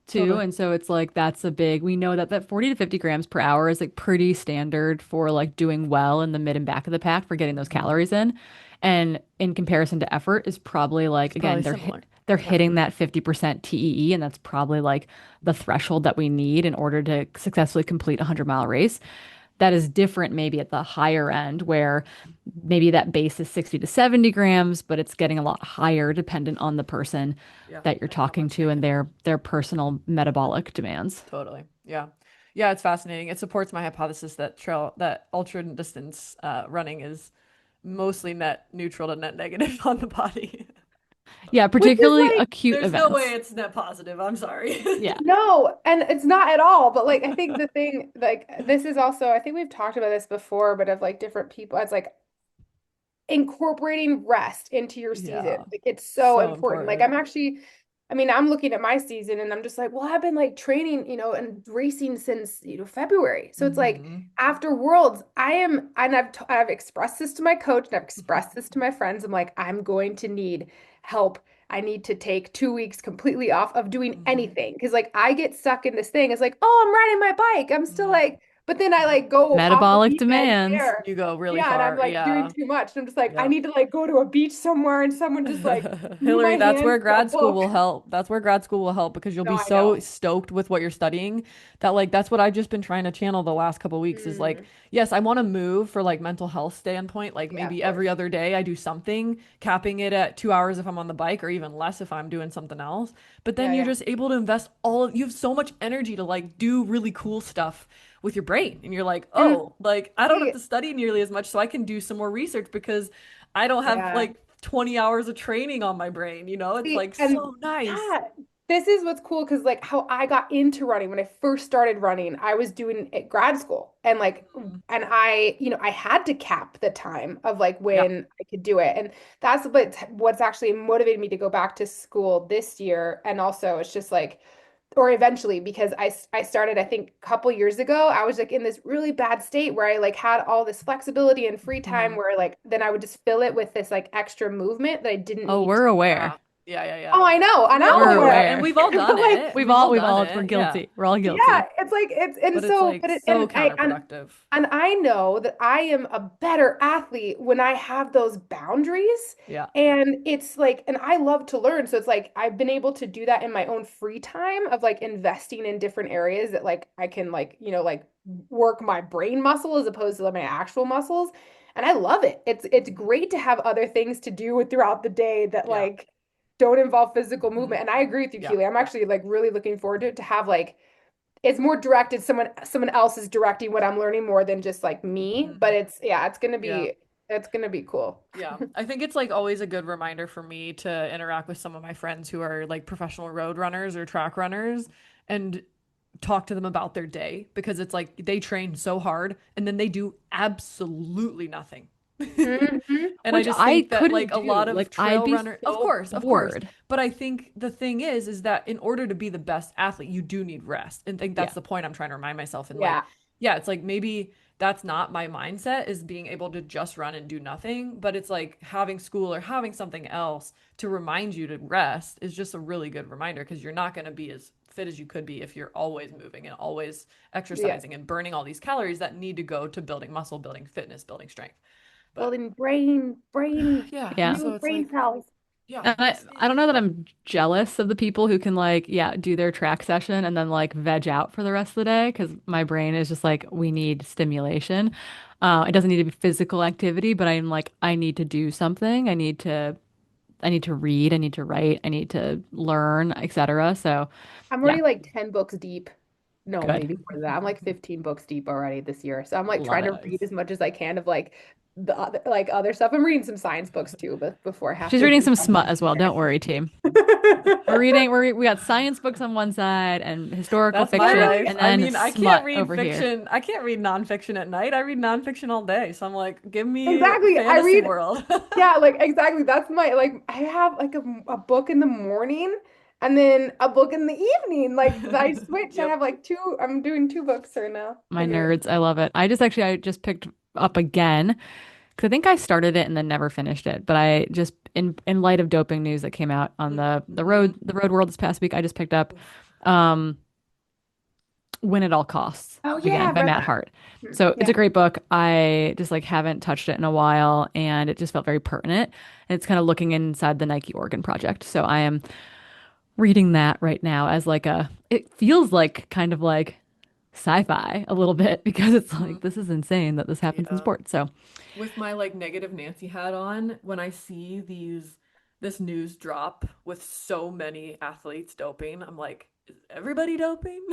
too. Totally. And so it's like that's a big, we know that 40 to 50 grams per hour is like pretty standard for like doing well in the mid and back of the pack for getting those Hmm. calories in. And in comparison to effort is probably like, It's probably again, similar. they're Yeah. hitting that 50% TEE, and that's probably like the threshold that we need in order to successfully complete a 100-mile race. That is different maybe at the higher end where maybe that base is 60 to 70 grams, but it's getting a lot higher dependent on the person Yeah. that you're And how talking much they to and can. their personal metabolic demands. Totally. Yeah. Yeah, it's fascinating. It supports my hypothesis that ultra distance running is mostly net neutral to net negative on the body. Yeah, Which is particularly like, acute There's no way events. it's net positive. I'm sorry. Yeah. no, and it's not at all. But like, I think the thing, like, this is also, I think we've talked about this before, but of like different people, it's like incorporating rest into your season. Yeah. Like it's so So important. Like important. I'm actually, I mean, I'm looking at my season and I'm just like, well, I've been like training, and racing since, February. So it's like Hmm. after Worlds, and I've expressed this to my coach and I've expressed this to my friends. I'm like, I'm going to need help. I need to take 2 weeks completely off of doing Hmm. anything. Cause like I get stuck in this thing. It's like, oh, I'm riding my bike. I'm still Hmm. like, but then I like go off the Metabolic deep end demands. there. You go really Yeah, and I'm far. like doing Yeah. too much. And I'm just like, I Yep. need to like go to a beach somewhere and someone just like move my Hillary, that's hands where to a grad school book. will help. That's where grad school will help because you'll No, be I so know. stoked with what you're studying that like that's what I've just been trying to channel the last couple weeks is like, Mm, yes, I want to move for like mental health standpoint. Like yeah, of maybe course. every other day I do something, capping it at 2 hours if I'm on the bike or even less if I'm doing something else. But then Yeah, you're yeah. just able to invest you have so much energy to like do really cool stuff with your brain. And you're like, And oh, like I don't have see, to study nearly as much so I can do some more research because I don't have yeah. like 20 hours of training on my brain, you know? It's See, like and so nice. yeah, this is what's cool because like how I got into running when I first started running, I was doing it grad school and like Mhm. and I had to cap the time of like Yeah. when I could do it. And that's what's actually motivated me to go back to school this year. And also it's just like or eventually because I started I think a couple years ago I was like in this really bad state where I like had all this flexibility and free time Mhm. where like then I would just fill it with this like extra movement that I didn't Oh, need to. we're aware. Yeah. Yeah, yeah, yeah. Oh, I know, and I'm We're We're aware aware. and aware. we've all But done like, it. We've all done We're it. Yeah. guilty. We're all yeah, guilty. it's like it's and But it's so, like but it so and counterproductive. and I know that I am a better athlete when I have those boundaries. Yeah. And it's like, and I love to learn. So it's like I've been able to do that in my own free time of like investing in different areas that like I can like, like work my brain muscle as opposed to like, my actual muscles. And I love it. It's Mhm. great to have other things to do throughout the day that Yeah. like don't involve physical Mhm. movement. And I agree with you, Yeah. Keely. I'm actually like really looking forward to it to have like it's more directed someone else is directing what I'm learning more than just like me, but Mhm. it's yeah, Yeah. it's gonna be cool. Yeah. I think it's like always a good reminder for me to interact with some of my friends who are like professional road runners or track runners and talk to them about their day because it's like they train so hard and then they do absolutely nothing. Hmm. And I Which just I think that couldn't like a do. lot of Like I'd trail be runner, so of course. bored. But I think the thing is that in order to be the best athlete, you do need rest. And I think Yeah. that's the point I'm trying to remind myself. And like, Yeah. yeah, it's like maybe that's not my mindset is being able to just run and do nothing, but it's like having school or having something else to remind you to rest is just a really good reminder because you're not going to be as fit as you could be if you're always moving and always Yeah. exercising and burning all these calories that need to go to building muscle, building fitness, building strength. But Building brain, yeah, Yeah. new so it's brain like cells. Yeah, And I don't fascinating. know that I'm jealous of the people who can like, yeah, do their track session and then like veg out for the rest of the day because my brain is just like, we need stimulation. It doesn't need to be physical activity, but I'm like, I need to do something. I need to read, I need to write, I need to learn, etc. So I'm yeah, already like 10 books deep. No, good. maybe more than that. I'm like 15 books deep already this year. So I'm like Love trying it. to read as much as I can of like the other, like other stuff. I'm reading some science books too, but before I have She's to reading do some smut something as well. Don't worry, team. there. We got science books on one side and historical That's my fiction Literally. life. and I then mean, I can't smut read over here. fiction. I can't read nonfiction at night. I read nonfiction all day. So I'm like, give me Exactly. I fantasy read, world. yeah, like exactly. That's my, like, I have like a book in the morning and then a book in the evening. Like I switch. I Yep. have like two, I'm doing two books right now. My Figure it nerds, I love it. I just picked up again because I think I started it and then never finished it. But I just in light of doping news that came out on Mm-hmm. the road world this past week, I just picked up Oof. um Win at All Costs Oh yeah, again I've by read Matt that. Hart. So it's Yeah. a great book. I just like haven't touched it in a while and it just felt very pertinent. And it's kind of looking inside the Nike Oregon project. So I am reading that right now as like a it feels like kind of like sci-fi a little bit because it's like Mhm. this is insane that this happens in Yeah. sports. So With my like negative Nancy hat on, when I see this news drop with so many athletes doping, I'm like, is everybody doping?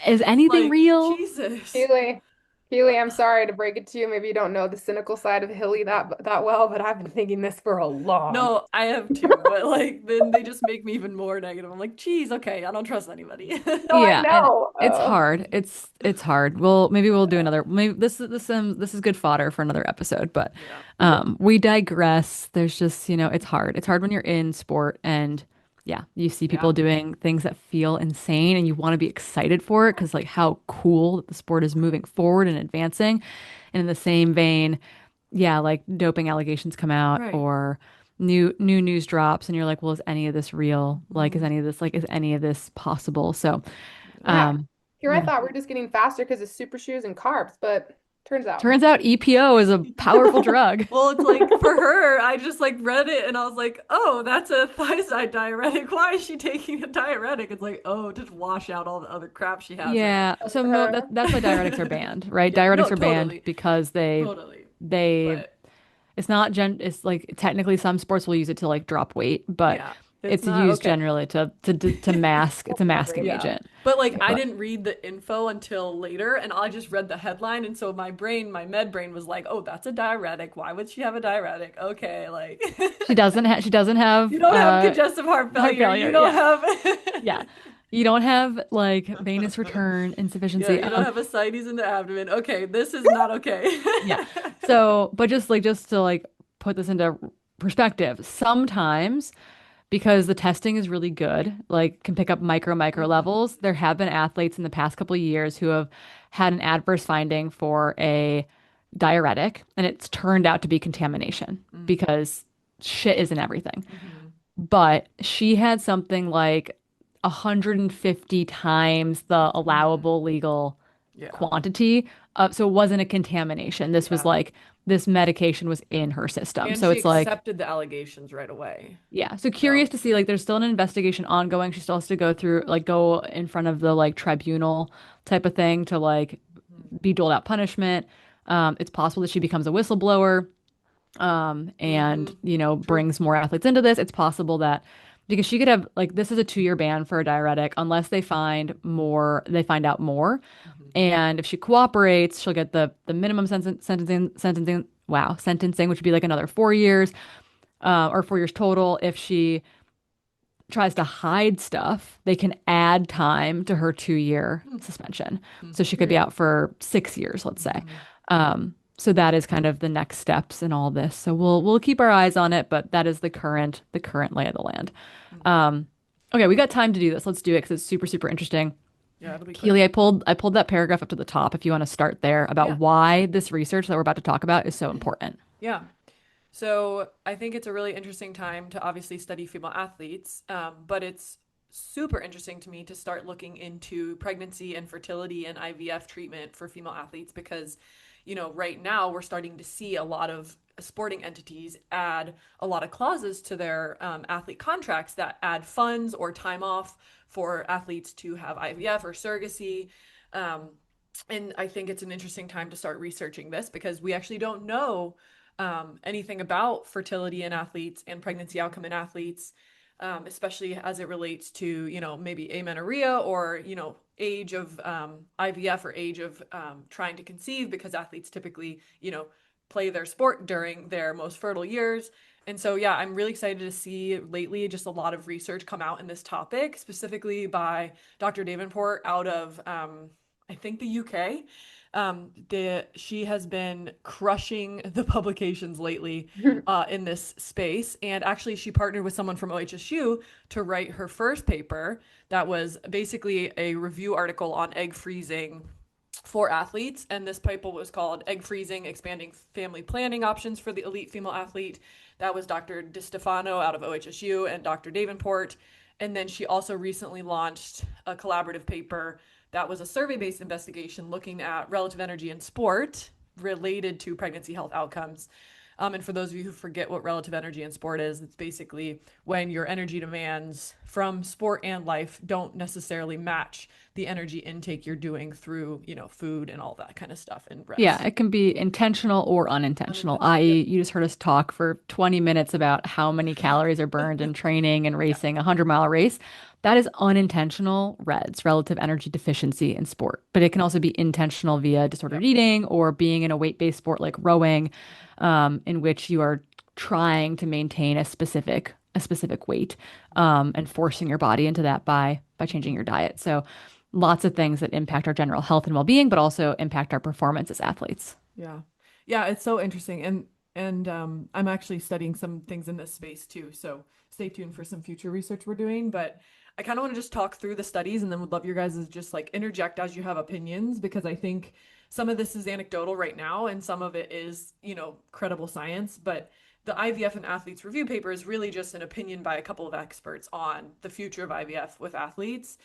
is anything Like, real? Jesus. Keely, Keely, I'm sorry to break it to you. Maybe you don't know the cynical side of Hilly that well, but I've been thinking this for a long. No, I have too, but like then they just make me even more negative. I'm like, geez, okay, I don't trust anybody. No, I Yeah, and know. it's hard. It's hard. Well, maybe we'll do another. Maybe this is good fodder for another episode. But Yeah. we digress. There's just it's hard. It's hard when you're in sport and yeah, you see people Yeah. doing things that feel insane and you want to be excited for it because like how cool that the sport is moving forward and advancing. And in the same vein, yeah, like doping allegations come out Right. or new news drops and you're like, well, is any of this real? Like, Mhm. is any of this possible? So. Yeah. Um, Here I yeah. thought we're just getting faster because of super shoes and carbs, but turns out. Turns out EPO is a powerful drug. Well, it's like for her, I just like read it and I was like, oh, that's a thiazide diuretic. Why is she taking a diuretic? It's like, oh, just wash out all the other crap she has in Yeah, so Uh, that's why diuretics are banned, right? Yeah, Diuretics no, are banned totally. because Totally. they But it's not it's like technically some sports will use it to like drop weight, but yeah, it's it's not used okay. generally to mask. It's a masking Collaborate. Yeah. agent. But like I But didn't read the info until later and I just read the headline and so my brain, my med brain was like, "Oh, that's a diuretic. Why would she have a diuretic?" Okay, like she doesn't have you don't have congestive heart heart failure. You failure. don't Yeah. have Yeah. You don't have like venous return Yeah, insufficiency. you don't have ascites in the abdomen. Okay, this is not okay. Yeah. So, but just to like put this into perspective, sometimes because the testing is really good, like can pick up micro Mhm. levels, there have been athletes in the past couple of years who have had an adverse finding for a diuretic and it's turned out to be contamination Mm. because shit isn't everything. Mhm. But she had something like 150 times the Mhm. allowable legal Yeah. quantity. So it wasn't a contamination. This was Yeah. like this medication was in her system. And So she it's like, accepted the allegations right away. yeah. So So, curious to see like there's still an investigation ongoing. She still has to go through like go in front of the like tribunal type of thing to like mhm. be doled out punishment. It's possible that she becomes a whistleblower and Mhm. True. brings more athletes into this. It's possible that because she could have like this is a 2-year ban for a diuretic unless they find out more. Mhm. And if she cooperates, she'll get the minimum sentencing, which would be like another 4 years, or 4 years total. If she tries to hide stuff, they can add time to her 2-year suspension. So she could be Hmm. out for 6 years, let's say. Mhm. So that is kind of the next steps in all this. So we'll keep our eyes on it, but that is the current lay of the land. Mhm. Um, okay, we got time to do this. Let's do it because it's super, super interesting. Yeah, it'll be quick. Keely, I pulled that paragraph up to the top if you want to start there about Yeah. why this research that we're about to talk about is so important. Yeah. So I think it's a really interesting time to obviously study female athletes, but it's super interesting to me to start looking into pregnancy and fertility and IVF treatment for female athletes because, right now we're starting to see a lot of sporting entities add a lot of clauses to their athlete contracts that add funds or time off for athletes to have IVF or surrogacy. Um, and I think it's an interesting time to start researching this because we actually don't know anything about fertility in athletes and pregnancy outcome in athletes, especially as it relates to, maybe amenorrhea or, age of IVF or age of trying to conceive because athletes typically, play their sport during their most fertile years. And so, yeah, I'm really excited to see lately just a lot of research come out in this topic, specifically by Dr. Davenport out of, I think, the UK. She has been crushing the publications lately in this space. And actually, she partnered with someone from OHSU to write her first paper that was basically a review article on egg freezing for athletes. And this paper was called Egg Freezing Expanding Family Planning Options for the Elite Female Athlete. That was Dr. DiStefano out of OHSU and Dr. Davenport. And then she also recently launched a collaborative paper that was a survey-based investigation looking at relative energy in sport related to pregnancy health outcomes. And for those of you who forget what relative energy in sport is, it's basically when your energy demands from sport and life don't necessarily match the energy intake you're doing through, food and all that kind of stuff and Yeah, rest. it can be intentional or unintentional, Unintentional, yep. i.e., you just heard us talk for 20 minutes about how many calories are burned in training and Yeah. racing a 100-mile race. That is unintentional REDS, relative energy deficiency in sport. But it can also be intentional via disordered Yep. eating or being in a weight-based sport like rowing, in which you are trying to maintain a specific weight, and forcing your body into that by changing your diet. So lots of things that impact our general health and well-being, but also impact our performance as athletes. Yeah. Yeah, it's so interesting. And I'm actually studying some things in this space too. So stay tuned for some future research we're doing. But I kind of want to just talk through the studies and then would love your guys' to just like interject as you have opinions because I think some of this is anecdotal right now and some of it is, credible science. But the IVF and athletes review paper is really just an opinion by a couple of experts on the future of IVF with athletes.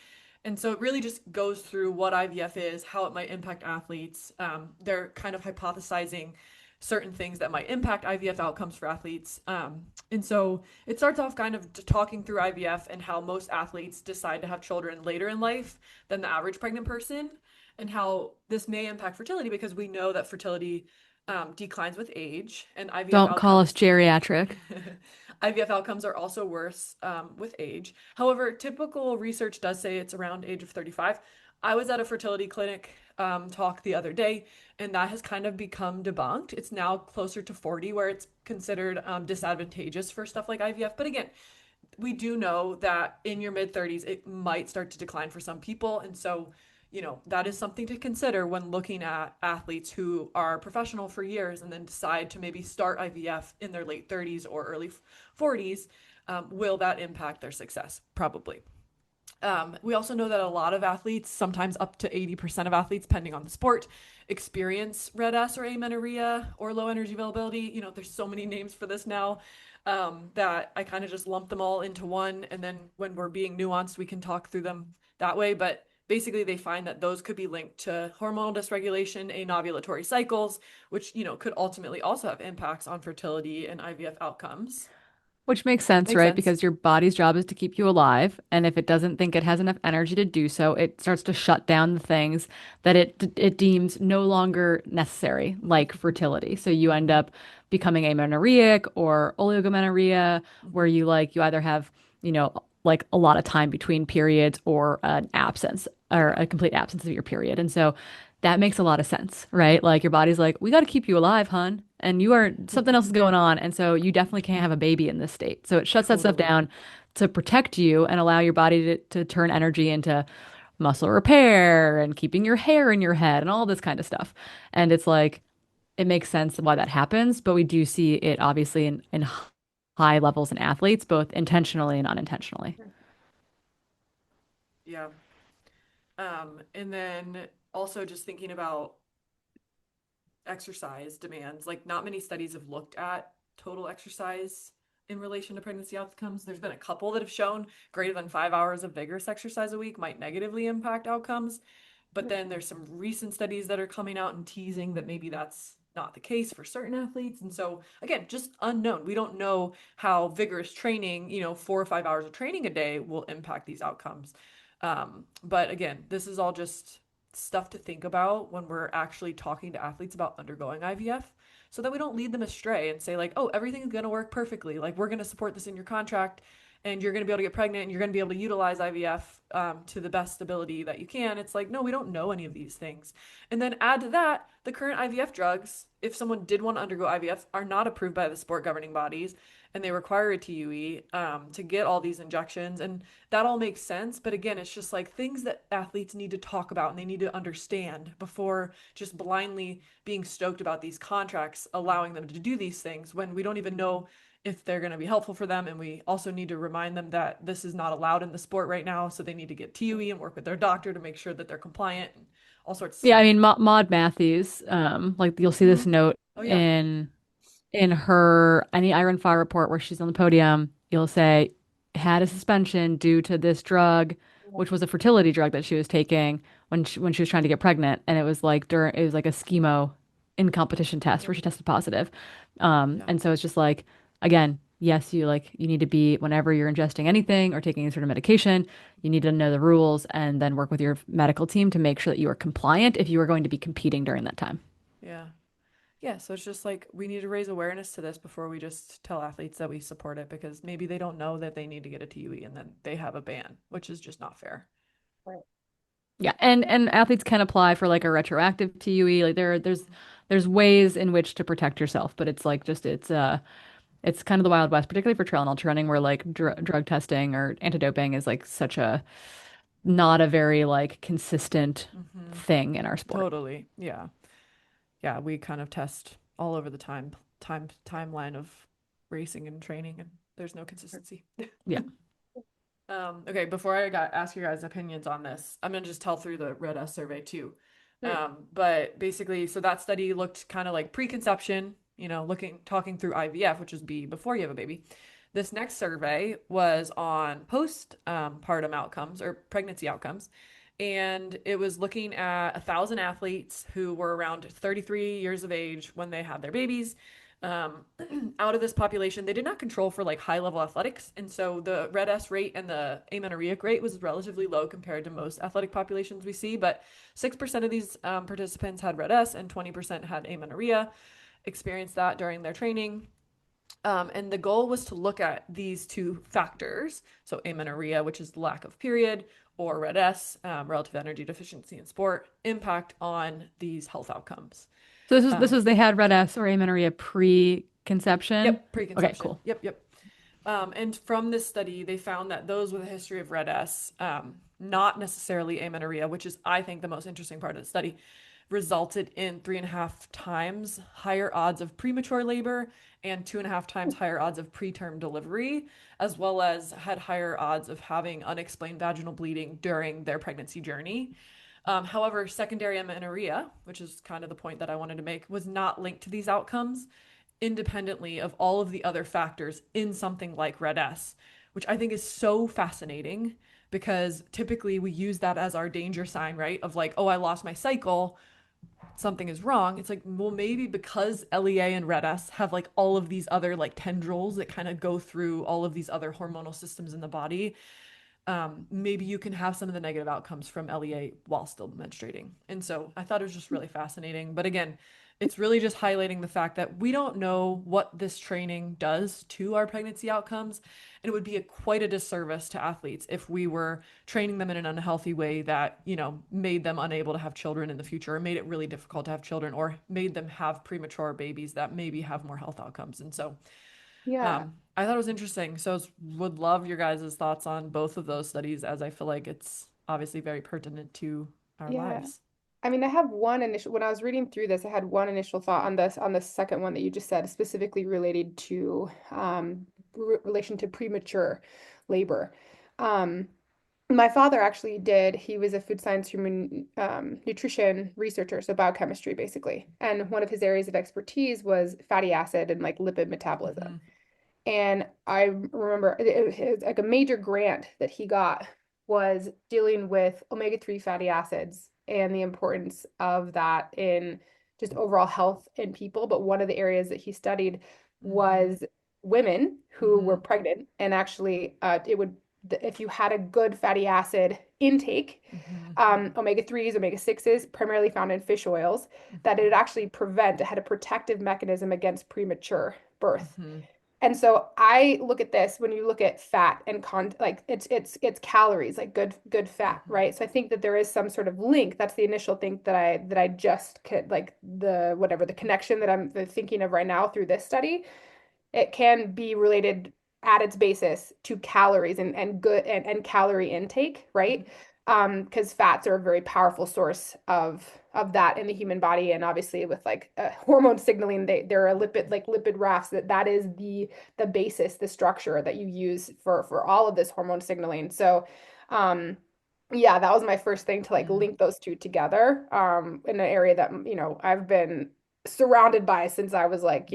And so it really just goes through what IVF is, how it might impact athletes. They're kind of hypothesizing certain things that might impact IVF outcomes for athletes. And so it starts off kind of talking through IVF and how most athletes decide to have children later in life than the average pregnant person, and how this may impact fertility because we know that fertility declines with age and IVF Don't call us outcomes. geriatric. IVF outcomes are also worse with age. However, typical research does say it's around age of 35. I was at a fertility clinic talk the other day, and that has kind of become debunked. It's now closer to 40, where it's considered disadvantageous for stuff like IVF. But again, we do know that in your mid 30s, it might start to decline for some people. And so, that is something to consider when looking at athletes who are professional for years and then decide to maybe start IVF in their late 30s or early 40s. Will that impact their success? Probably. We also know that a lot of athletes, sometimes up to 80% of athletes, depending on the sport, experience red S or amenorrhea or low energy availability. There's so many names for this now that I kind of just lump them all into one. And then when we're being nuanced, we can talk through them that way. But basically, they find that those could be linked to hormonal dysregulation, anovulatory cycles, which, could ultimately also have impacts on fertility and IVF outcomes. Which makes sense, Makes right? sense. Because your body's job is to keep you alive. And if it doesn't think it has enough energy to do so, it starts to shut down the things that it deems no longer necessary, like fertility. So you end up becoming amenorrheic or oligomenorrhea, where Mm-hmm. you either have, like a lot of time between periods or an absence or Yeah. a complete absence of your period. And so that makes a lot of sense, right? Like your body's like, we got to keep you alive, hun. And you are something else is going on. And so you definitely can't have a baby in this state. So it shuts that stuff Totally. down to protect you and allow your body to turn energy into muscle repair and keeping your hair in your head and all this kind of stuff. And it's like, it makes sense why that happens. But we do see it obviously in high levels in athletes, both intentionally and unintentionally. Yeah. And then also just thinking about exercise demands, like not many studies have looked at total exercise in relation to pregnancy outcomes. There's been a couple that have shown greater than 5 hours of vigorous exercise a week might negatively impact outcomes. But then there's some recent studies that are coming out and teasing that maybe that's not the case for certain athletes. And so, again, just unknown. We don't know how vigorous training, 4 or 5 hours of training a day will impact these outcomes. But again, this is all just stuff to think about when we're actually talking to athletes about undergoing IVF so that we don't lead them astray and say, like, oh, everything's going to work perfectly. Like, we're going to support this in your contract and you're going to be able to get pregnant and you're going to be able to utilize IVF to the best ability that you can. It's like, no, we don't know any of these things. And then add to that, the current IVF drugs, if someone did want to undergo IVF, are not approved by the sport governing bodies and they require a TUE to get all these injections. And that all makes sense. But again, it's just like things that athletes need to talk about and they need to understand before just blindly being stoked about these contracts, allowing them to do these things when we don't even know if they're going to be helpful for them. And we also need to remind them that this is not allowed in the sport right now. So they need to get TUE and work with their doctor to make sure that they're compliant and all sorts of Yeah, I stuff. mean, Maud Matthews, like you'll see this Mm-hmm. note Oh, yeah. in her any Iron Fire report where she's on the podium. You'll say had a suspension due to this drug, which was a fertility drug that she was taking when she was trying to get pregnant, and it was like a schemo in competition test where Yep. she tested positive. Yeah. And so it's just like again, yes, you need to be whenever you're ingesting anything or taking any sort of medication, you need to know the rules and then work with your medical team to make sure that you are compliant if you are going to be competing during that time. Yeah. Yeah, so it's just like we need to raise awareness to this before we just tell athletes that we support it because maybe they don't know that they need to get a TUE and then they have a ban, which is just not fair. Right. Yeah, and athletes can apply for like a retroactive TUE. Like there's ways in which to protect yourself, but it's like just it's kind of the Wild West, particularly for trail and ultra running, where like drug testing or anti-doping is like such a not a very like consistent Mm-hmm. thing in our sport. Totally. Yeah. Yeah, we kind of test all over the timeline of racing and training and there's no consistency. Yeah. Okay, before ask your guys' opinions on this, I'm gonna just tell through the Red S survey too. Mm. But basically, so that study looked kind of like preconception, talking through IVF, which is before you have a baby. This next survey was on postpartum outcomes or pregnancy outcomes, and it was looking at 1,000 athletes who were around 33 years of age when they had their babies. Um, Out of this population, they did not control for like high level athletics. And so the red S rate and the amenorrhea rate was relatively low compared to most athletic populations we see. But 6% of these participants had red S and 20% had amenorrhea, experienced that during their training. And the goal was to look at these two factors. So amenorrhea, which is lack of period, or red S, relative energy deficiency in sport, impact on these health outcomes. So this Um, was they had red S or amenorrhea pre-conception. Yep, Okay, preconception. cool. Yep, yep. And from this study, they found that those with a history of red S, not necessarily amenorrhea, which is, I think, the most interesting part of the study, resulted in 3.5 times higher odds of premature labor and 2.5 times higher odds of preterm delivery, as well as had higher odds of having unexplained vaginal bleeding during their pregnancy journey. However, secondary amenorrhea, which is kind of the point that I wanted to make, was not linked to these outcomes independently of all of the other factors in something like red S, which I think is so fascinating because typically we use that as our danger sign, right? Of like, oh, I lost my cycle, something is wrong. It's like, well, maybe because LEA and red S have like all of these other like tendrils that kind of go through all of these other hormonal systems in the body, maybe you can have some of the negative outcomes from LEA while still menstruating. And so I thought it was just really fascinating. But again, it's really just highlighting the fact that we don't know what this training does to our pregnancy outcomes. And it would be quite a disservice to athletes if we were training them in an unhealthy way that, made them unable to have children in the future or made it really difficult to have children or made them have premature babies that maybe have more health outcomes. And so Yeah. I thought it was interesting. So would love your guys' thoughts on both of those studies as I feel like it's obviously very pertinent to our Yeah. lives. I mean, I have one initial, when I was reading through this, I had one initial thought on the second one that you just said, specifically related to relation to premature labor. Um, my father actually did, he was a food science human nutrition researcher, so biochemistry basically. And one of his areas of expertise was fatty acid and like lipid metabolism. Hmm. And I remember it was like a major grant that he got was dealing with omega-3 fatty acids and the importance of that in just overall health in people. But one of the areas that he studied Mm-hmm. was women who were Mm-hmm. pregnant, and actually, it would if you had a good fatty acid intake, Mm-hmm. omega-3s, omega-6s, primarily found in fish oils, that it actually it had a protective mechanism against premature birth. Mm-hmm. And so I look at this when you look at fat and like it's calories, like good fat, Mm-hmm. right? So I think that there is some sort of link. That's the initial thing that I just could like the whatever the connection that I'm thinking of right now through this study. It can be related at its basis to calories and good and calorie intake, right? Because fats are a very powerful source of that in the human body, and obviously with like hormone signaling, there are lipid rafts that is the basis, the structure that you use for all of this hormone signaling. So, yeah, that was my first thing to like Mm-hmm. link those two together, in an area that I've been surrounded by since I was like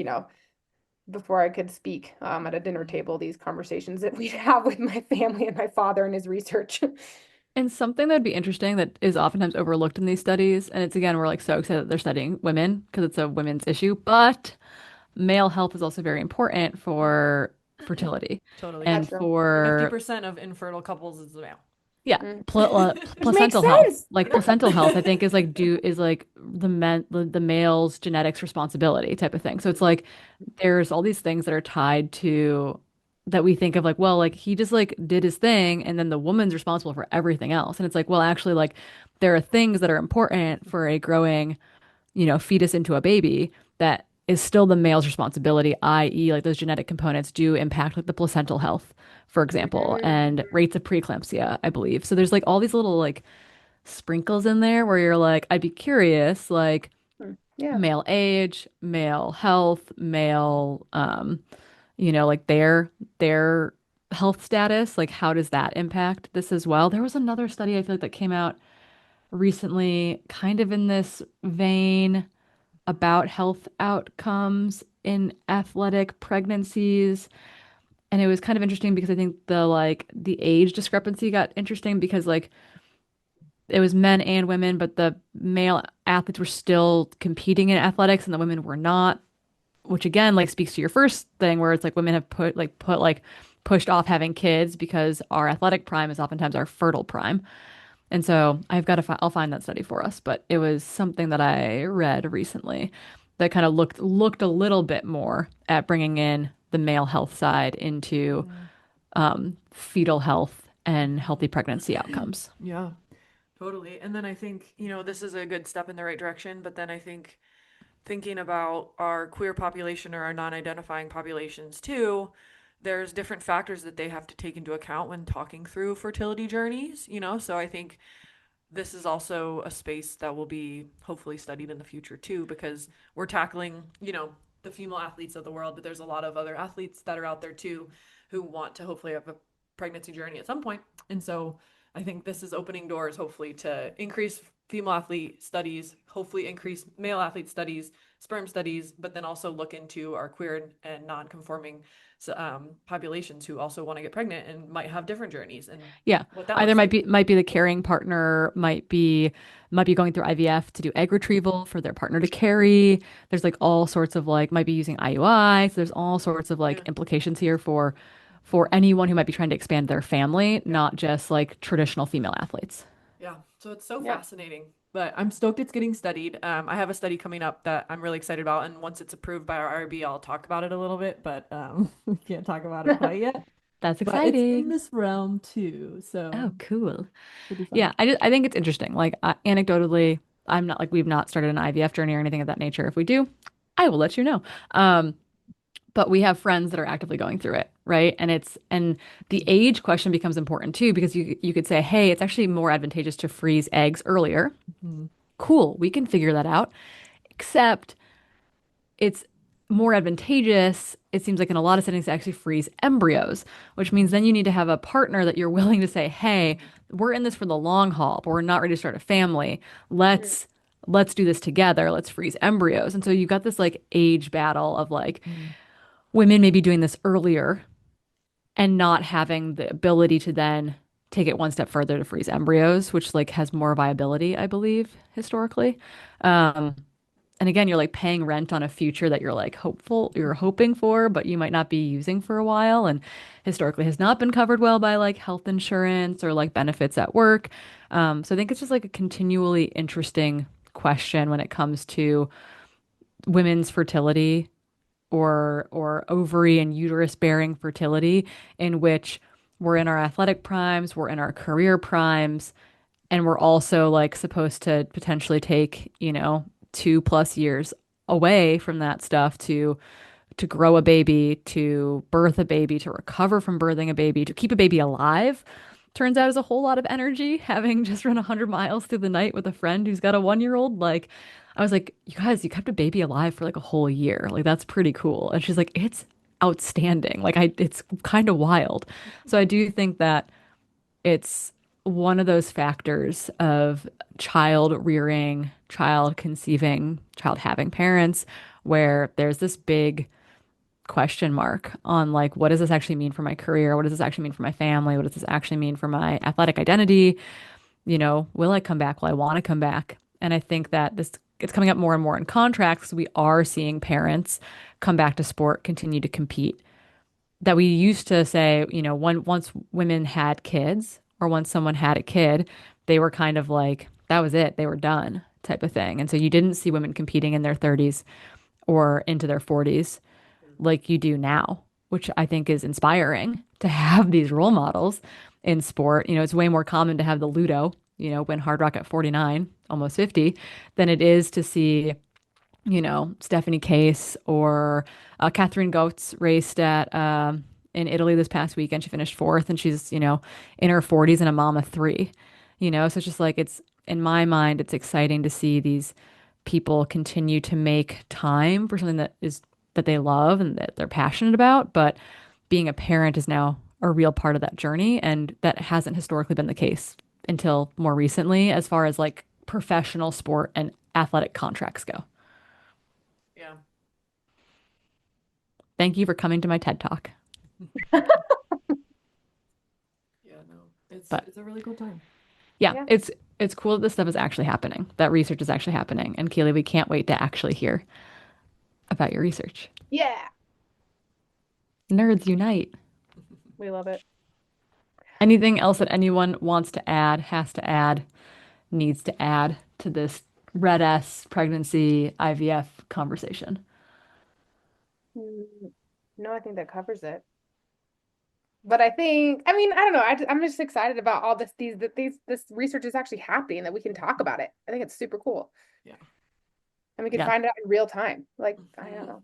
before I could speak at a dinner Mm-hmm. table, these conversations that we'd have with my family and my father and his research. And something that would be interesting that is oftentimes overlooked in these studies, and it's again, we're like so excited that they're studying women because it's a women's issue, but male health is also very important for fertility Totally. and That's true. for 50% of infertile couples is male. yeah, Mm. Which makes placental health. sense. Like placental health, I think is like the male's genetics responsibility type of thing. So it's like there's all these things that are tied to that we think of like, well, like he just like did his thing and then the woman's responsible for everything else. And it's like, well, actually like there are things that are important for a growing fetus into a baby that is still the male's responsibility, i.e., like those genetic components do impact like the placental health, for example, and Mm. rates of preeclampsia, I believe. So there's like all these little like sprinkles in there where you're like, I'd be curious, like Yeah. male age, male health, male, like their health status, like how does that impact this as well? There was another study I feel like that came out recently, kind of in this vein about health outcomes in athletic pregnancies. And it was kind of interesting because I think the age discrepancy got interesting because like it was men and women, but the male athletes were still competing in athletics and the women were not, which again like speaks to your first thing where it's like women have pushed off having kids because our athletic prime is oftentimes our fertile prime. And so I'll find that study for us, but it was something that I read recently that kind of looked a little bit more at bringing in the male health side into Yeah. fetal health and healthy Mm-hmm. pregnancy outcomes. Yeah. Totally. And then I think, this is a good step in the right direction, but then I think thinking about our queer population or our non-identifying populations too, there's different factors that they have to take into account when talking through fertility journeys. So I think this is also a space that will be hopefully studied in the future too, because we're tackling the female athletes of the world, but there's a lot of other athletes that are out there too who want to hopefully have a pregnancy journey at some point. And so I think this is opening doors, hopefully, to increase female athlete studies, hopefully increase male athlete studies, sperm studies, but then also look into our queer and non-conforming populations who also want to get pregnant and might have different journeys and Yeah, what that either looks like. might be the carrying partner, might be going through IVF to do egg retrieval for their partner to carry. There's like all sorts of like might be using IUI. So there's all sorts of like Yeah. implications here for anyone who might be trying to expand their family, Yeah. not just like traditional female athletes. Yeah, so it's so Yeah. fascinating. But I'm stoked it's getting studied. I have a study coming up that I'm really excited about, and once it's approved by our IRB, I'll talk about it a little bit. But We can't talk about it quite yet, That's but it's in exciting. this realm too, so Oh, cool. should be fun. Yeah, I think it's interesting. Like anecdotally, I'm not like we've not started an IVF journey or anything of that nature. If we do, I will let you know. Um, but we have friends that are actively going through it, right? And the age question becomes important too because you could say, hey, it's actually more advantageous to freeze eggs earlier. Mhm. Cool, we can figure that out. Except it's more advantageous, it seems like in a lot of settings, to actually freeze embryos, which means then you need to have a partner that you're willing to say, hey, we're in this for the long haul, but we're not ready to start a family. Mm. Let's let's do this together. Let's freeze embryos. And so you've got this like age battle of like, Mhm. women maybe doing this earlier and not having the ability to then take it one step further to freeze embryos, which like has more viability, I believe, historically. Um, and again, you're like paying rent on a future that you're hoping for, but you might not be using for a while, and historically has not been covered well by like health insurance or like benefits at work. So I think it's just like a continually interesting question when it comes to women's fertility or ovary and uterus bearing fertility, in which we're in our athletic primes, we're in our career primes, and we're also like supposed to potentially take, 2+ years away from that stuff to grow a baby, to birth a baby, to recover from birthing a baby, to keep a baby alive. Turns out is a whole lot of energy having just run 100 miles through the night with a friend who's got a 1-year-old. Like, I was like, you guys, you kept a baby alive for like a whole year. Like, that's pretty cool. And she's like, it's outstanding. It's kind of wild. So I do think that it's one of those factors of child rearing, child conceiving, child having parents, where there's this big question mark on like, what does this actually mean for my career? What does this actually mean for my family? What does this actually mean for my athletic identity? Will I come back? Will I want to come back? And I think that this it's coming up more and more in contracts. We are seeing parents come back to sport, continue to compete. That we used to say, once women had kids or once someone had a kid, they were kind of like, that was it, they were done type of thing. And so you didn't see women competing in their 30s or into their 40s like you do now, which I think is inspiring to have these role models in sport. It's way more common to have the Ludo, win Hardrock at 49, almost 50, than it is to see, Stephanie Case or Catherine Goetz raced at in Italy this past weekend. She finished fourth, and she's, in her 40s and a mom of three. So it's just like it's in my mind, it's exciting to see these people continue to make time for something that they love and that they're passionate about. But being a parent is now a real part of that journey, and that hasn't historically been the case until more recently, as far as like professional sport and athletic contracts go. Yeah. Thank you for coming to my TED Talk. Yeah, no. But It's a really cool time. yeah, Yeah. it's cool that this stuff is actually happening, that research is actually happening. And Keely, we can't wait to actually hear about your research. Yeah. Nerds unite. We love it. Anything else that anyone wants to add, has to add, needs to add to this Red S pregnancy IVF conversation? Mm, No, I think that covers it. But I mean, I don't know. I'm just excited about all this research is actually happening and that we can talk about it. I think it's super cool. Yeah. And we can Yeah. find out in real time. Like, I don't Mhm. know.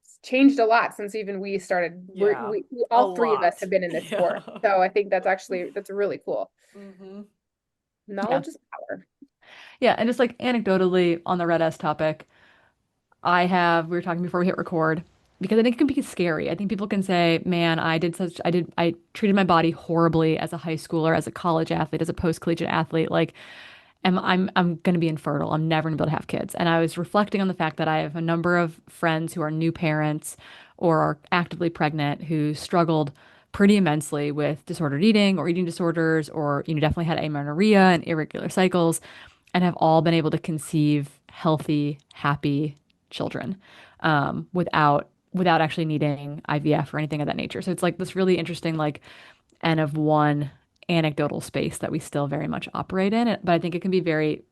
It's changed a lot since even we started. Yeah. All A three of us lot. have been in this Yeah. sport. So I think that's really cool. Mm-hmm. Yeah. Knowledge is power. Yeah. And just like anecdotally on the Red S topic, we were talking before we hit record, because I think it can be scary. I think people can say, man, I treated my body horribly as a high schooler, as a college athlete, as a post-collegiate athlete. Like, I'm going to be infertile. I'm never going to be able to have kids. And I was reflecting on the fact that I have a number of friends who are new parents or are actively pregnant who struggled pretty immensely with disordered eating or eating disorders, or, definitely had amenorrhea and irregular cycles, and have all been able to conceive healthy, happy children, without actually needing IVF or anything of that nature. So it's like this really interesting, like, N of one anecdotal space that we still very much operate in. But I think it can be very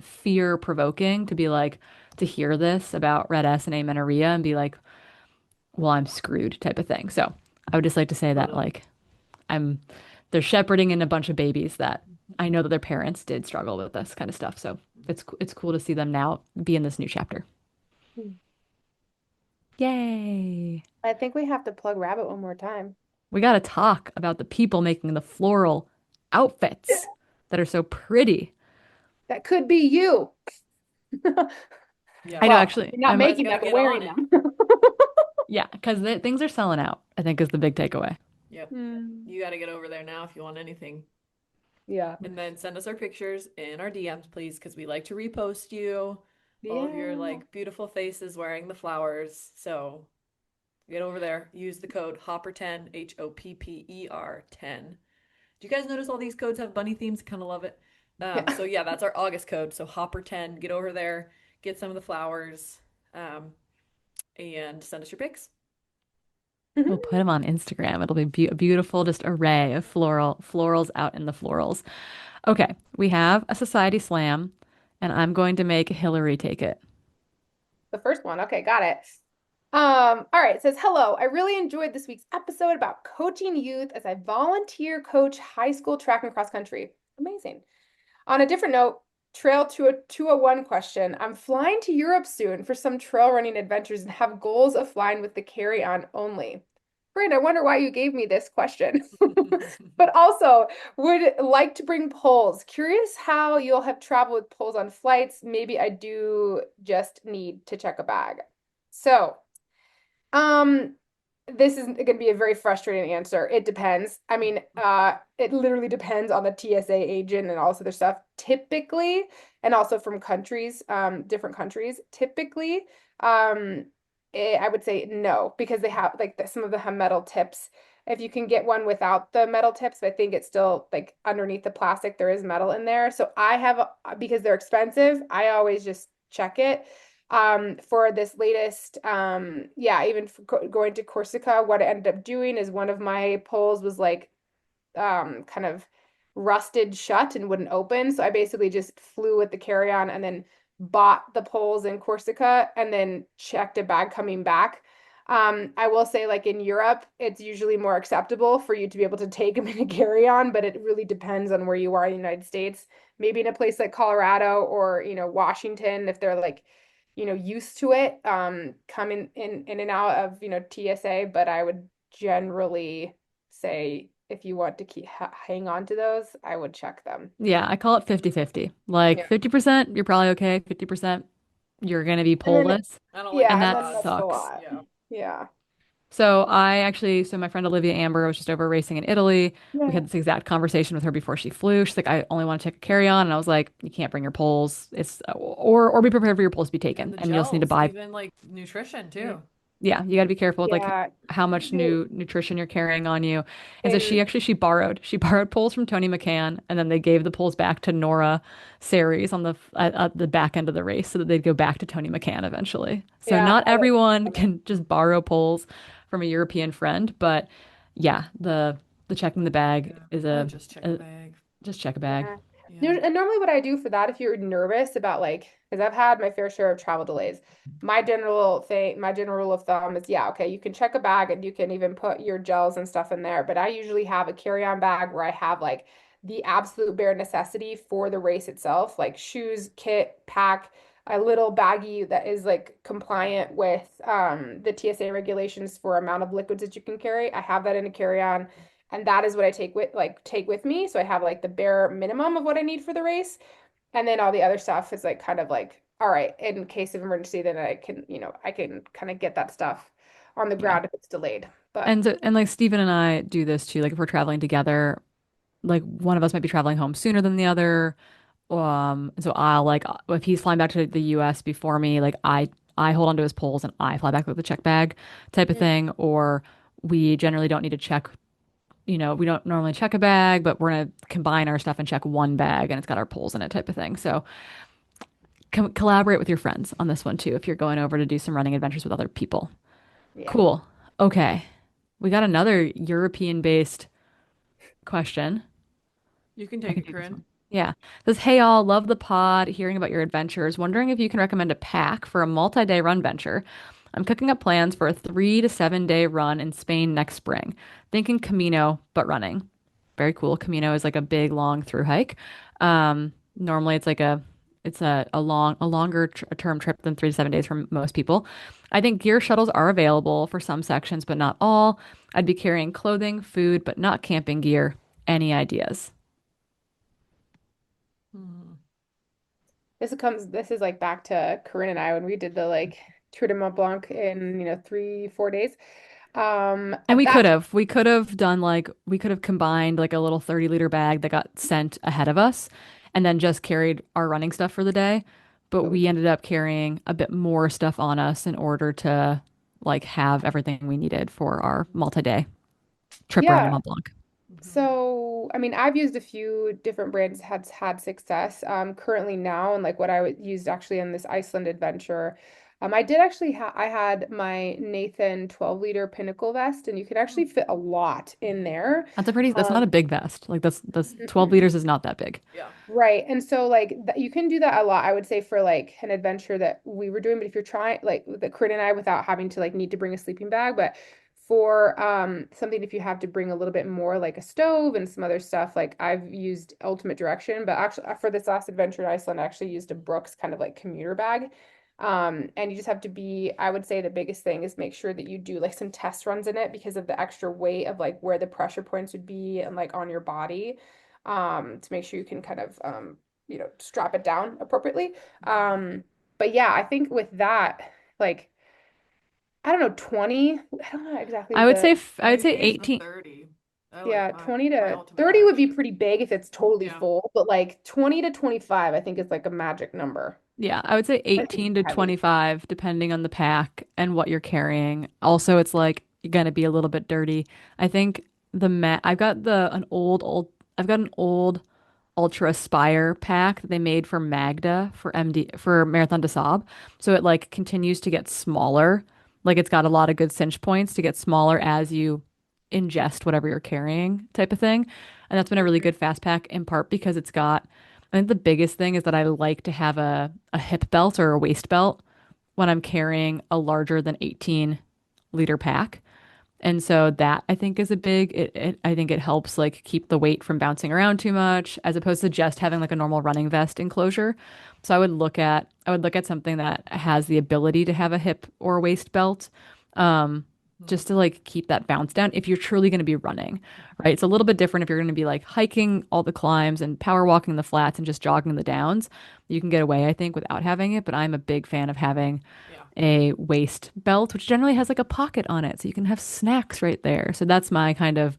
fear provoking to be like, to hear this about Red S and amenorrhea and be like, well, I'm screwed type of thing. So I would just like to say that, Totally. like, I'm they're shepherding in a bunch of babies that I know that their parents did struggle with this kind of stuff. So it's cool to see them now be in this new chapter. Hmm. Yay. I think we have to plug Rabbit one more time. We got to talk about the people making the floral outfits that are so pretty. That could be you. Yeah. I know, Well, actually, you're not I'm You guys making gotta them, but get on wearing it. them. yeah, because things are selling out, I think is the big takeaway. Yep. Hmm. You gotta get over there now if you want anything. Yeah. And then send us our pictures in our DMs, please, because we like to repost you. All of your Yeah. like beautiful faces wearing the flowers. So Get over there. Use the code Hopper10, HOPPER 10. Do you guys notice all these codes have bunny themes? Kind of love it. Yeah. So yeah, that's our August code. So Hopper10, get over there, get some of the flowers, um, and send us your pics. We'll put them on Instagram. It'll be a beautiful, just array of florals out in the florals. Okay, we have a society slam, and I'm going to make Hillary take it. The first one. Okay, got it. All right, it says, hello. I really enjoyed this week's episode about coaching youth as I volunteer coach high school track and cross country. Amazing. On a different note, trail to a 201 question. I'm flying to Europe soon for some trail running adventures and have goals of flying with the carry-on only. Great, I wonder why you gave me this question. But also, would like to bring poles. Curious how you'll have traveled with poles on flights. Maybe I do just need to check a bag. So, um, this is going to be a very frustrating answer. It depends. I mean, it literally depends on the TSA agent and also their stuff. Typically, and also from countries, different countries, typically, I would say no, because they have like some of them have metal tips. If you can get one without the metal tips, I think it's still like underneath the plastic, there is metal in there. So I have, because they're expensive, I always just check it. For this latest, yeah, even for going to Corsica, what I ended up doing is one of my poles was like kind of rusted shut and wouldn't open. So I basically just flew with the carry-on and then bought the poles in Corsica and then checked a bag coming back. I will say, like in Europe, it's usually more acceptable for you to be able to take them in a carry-on, but it really depends on where you are in the United States. Maybe in a place like Colorado or, Washington, if they're like, used to it, coming in and out of, TSA, but I would generally say if you want to hang on to those, I would check them. Yeah, I call it 50-50. Like Yeah. 50% you're probably okay, 50% you're going to be And then polless, I don't like and yeah, those and that then that's a odds. sucks. lot. Yeah. Yeah. So my friend Olivia Amber was just over racing in Italy. We Yeah. had this exact conversation with her before she flew. She's like, I only want to check a carry-on. And I was like, you can't bring your poles. Or be prepared for your poles to be And taken. the And you'll just need to gels, buy. even like nutrition too. Yeah, you got to be careful with like Yeah. how much They, new nutrition you're carrying on you. And so and she borrowed poles from Tony McCann, and then they gave the poles back to Nora Series at the back end of the race so that they'd go back to Tony McCann eventually. So yeah, not I don't everyone love it. can just borrow poles from a European friend, but yeah, the checking the bag Yeah. is I would just check a bag. just check a bag. Yeah. Yeah. And normally what I do for that, if you're nervous about like, because I've had my fair share of travel delays, my general rule of thumb is, yeah, okay, you can check a bag and you can even put your gels and stuff in there. But I usually have a carry-on bag where I have like the absolute bare necessity for the race itself, like shoes, kit, pack, a little baggie that is like compliant with the TSA regulations for amount of liquids that you can carry. I have that in a carry-on. And that is what I take with me. So I have like the bare minimum of what I need for the race. And then all the other stuff is like kind of like, all right, in case of emergency, then I can kind of get that stuff on the Yeah. ground if it's delayed. But And like Stephen and I do this too. Like if we're traveling together, like one of us might be traveling home sooner than the other. So I'll like if he's flying back to the US before me, like I hold onto his poles and I fly back with the check bag type of mm, thing. Or we generally don't need to check, we don't normally check a bag, but we're gonna combine our stuff and check one bag and it's got our poles in it type of thing. So collaborate with your friends on this one too if you're going over to do some running adventures with other people. yeah. Cool. Okay. We got another European-based question. You can I take can it, do this Corinne. one. Yeah. It says, hey all, love the pod, hearing about your adventures. Wondering if you can recommend a pack for a multi-day run venture. I'm cooking up plans for a 3 to 7 day run in Spain next spring. Thinking Camino, but running. Very cool. Camino is like a big, long through hike. Normally it's a longer term trip than 3 to 7 days for most people. I think gear shuttles are available for some sections, but not all. I'd be carrying clothing, food, but not camping gear. Any ideas? Hmm. This is like back to Corinne and I when we did the like Tour de Mont Blanc in, 3, 4 days. And That we could have combined like a little 30-liter bag that got sent ahead of us and then just carried our running stuff for the day. But but we we did. ended up carrying a bit more stuff on us in order to like have everything we needed for our multi-day trip around the Yeah. Mont Blanc. Mhm. So, I mean, I've used a few different brands has had success. Currently now, and like what used actually on this Iceland adventure, I did actually I had my Nathan 12-liter Pinnacle vest, and you could actually fit a lot in there. That's not a Um, big vest. Like that's 12 liters is not that big. Yeah. Right. And so like you can do that a lot, I would say, for like an adventure that we were doing. But if you're trying like the Corinne and I without having to like need to bring a sleeping bag, but for something if you have to bring a little bit more like a stove and some other stuff, like I've used Ultimate Direction, but actually for this last adventure in Iceland, I actually used a Brooks kind of like commuter bag. And you just have to be, I would say the biggest thing is make sure that you do like some test runs in it because of the extra weight of like where the pressure points would be and like on your body to make sure you can kind of strap it down appropriately. But yeah, I think with that, like I don't know, 20, I don't know exactly I would say 18 to 18. 30. I like yeah, my 20 my to ultimate 30 would be direction. pretty big if it's totally Yeah. full, but like 20 to 25, I think is like a magic number. Yeah, I would say I think 18 to it's heavy. 25 depending on the pack and what you're carrying. Also, it's like you're gonna be a little bit dirty. I think the mat I've got I've got an old Ultra Aspire pack that they made for Magda for MD for Marathon des Sables. So it like continues to get smaller. Like it's got a lot of good cinch points to get smaller as you ingest whatever you're carrying type of thing. And that's been a really good fast pack in part because it's got I think the biggest thing is that I like to have a hip belt or a waist belt when I'm carrying a larger than 18-liter pack. And so that I think is a I think it helps like keep the weight from bouncing around too much as opposed to just having like a normal running vest enclosure. So I would look at something that has the ability to have a hip or waist belt, um, just to like keep that bounce down if you're truly going to be running, right? It's a little bit different if you're going to be like hiking all the climbs and power walking the flats and just jogging the downs. You can get away, I think, without having it, but I'm a big fan of having Yeah. a waist belt, which generally has like a pocket on it, so you can have snacks right there. So that's my kind of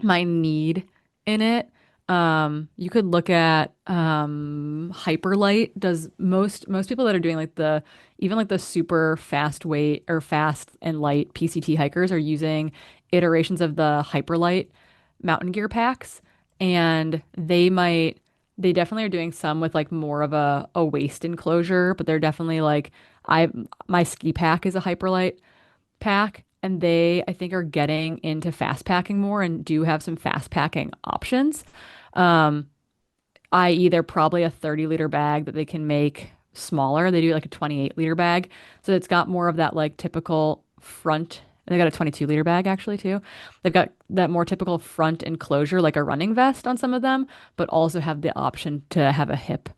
my need in it. You could look at Hyperlight does most people that are doing like the even like the super fast weight or fast and light PCT hikers are using iterations of the Hyperlight mountain gear packs, and they definitely are doing some with like more of a waist enclosure, but they're definitely like I my ski pack is a Hyperlight pack, and they I think are getting into fast packing more and do have some fast packing options. Um, i.e. they're probably a 30-liter bag that they can make smaller. They do like a 28-liter bag. So it's got more of that like typical front. And they got a 22-liter bag actually too. They've got that more typical front enclosure like a running vest on some of them, but also have the option to have a hip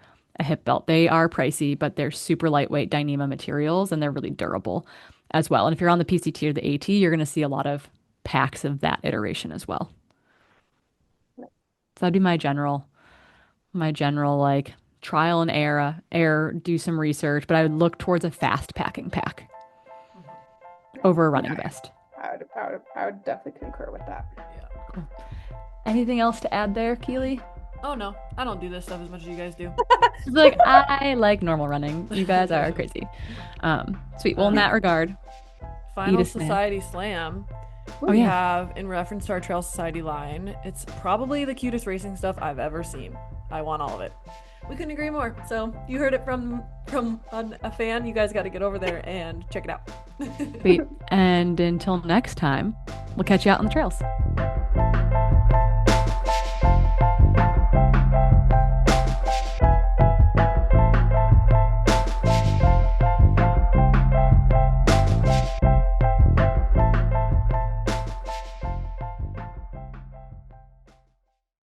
belt. They are pricey, but they're super lightweight Dyneema materials and they're really durable as well. And if you're on the PCT or the AT, you're going to see a lot of packs of that iteration as well. So that'd be my general like trial and error, do some research, but I would look towards a fast packing pack Mhm. over a Yeah, running vest. I would definitely concur with that. Yeah. Cool. Anything else to add there, Keely? Oh no, I don't do this stuff as much as you guys do. She's like, I like normal running. You guys are crazy. Sweet. Well, in Um, that regard, eat Final a snack. Society Slam. Oh We yeah. have, in reference to our Trail Society line, it's probably the cutest racing stuff I've ever seen. I want all of it. We couldn't agree more. So you heard it from a fan. You guys got to get over there and check it out. Sweet. And until next time, we'll catch you out on the trails.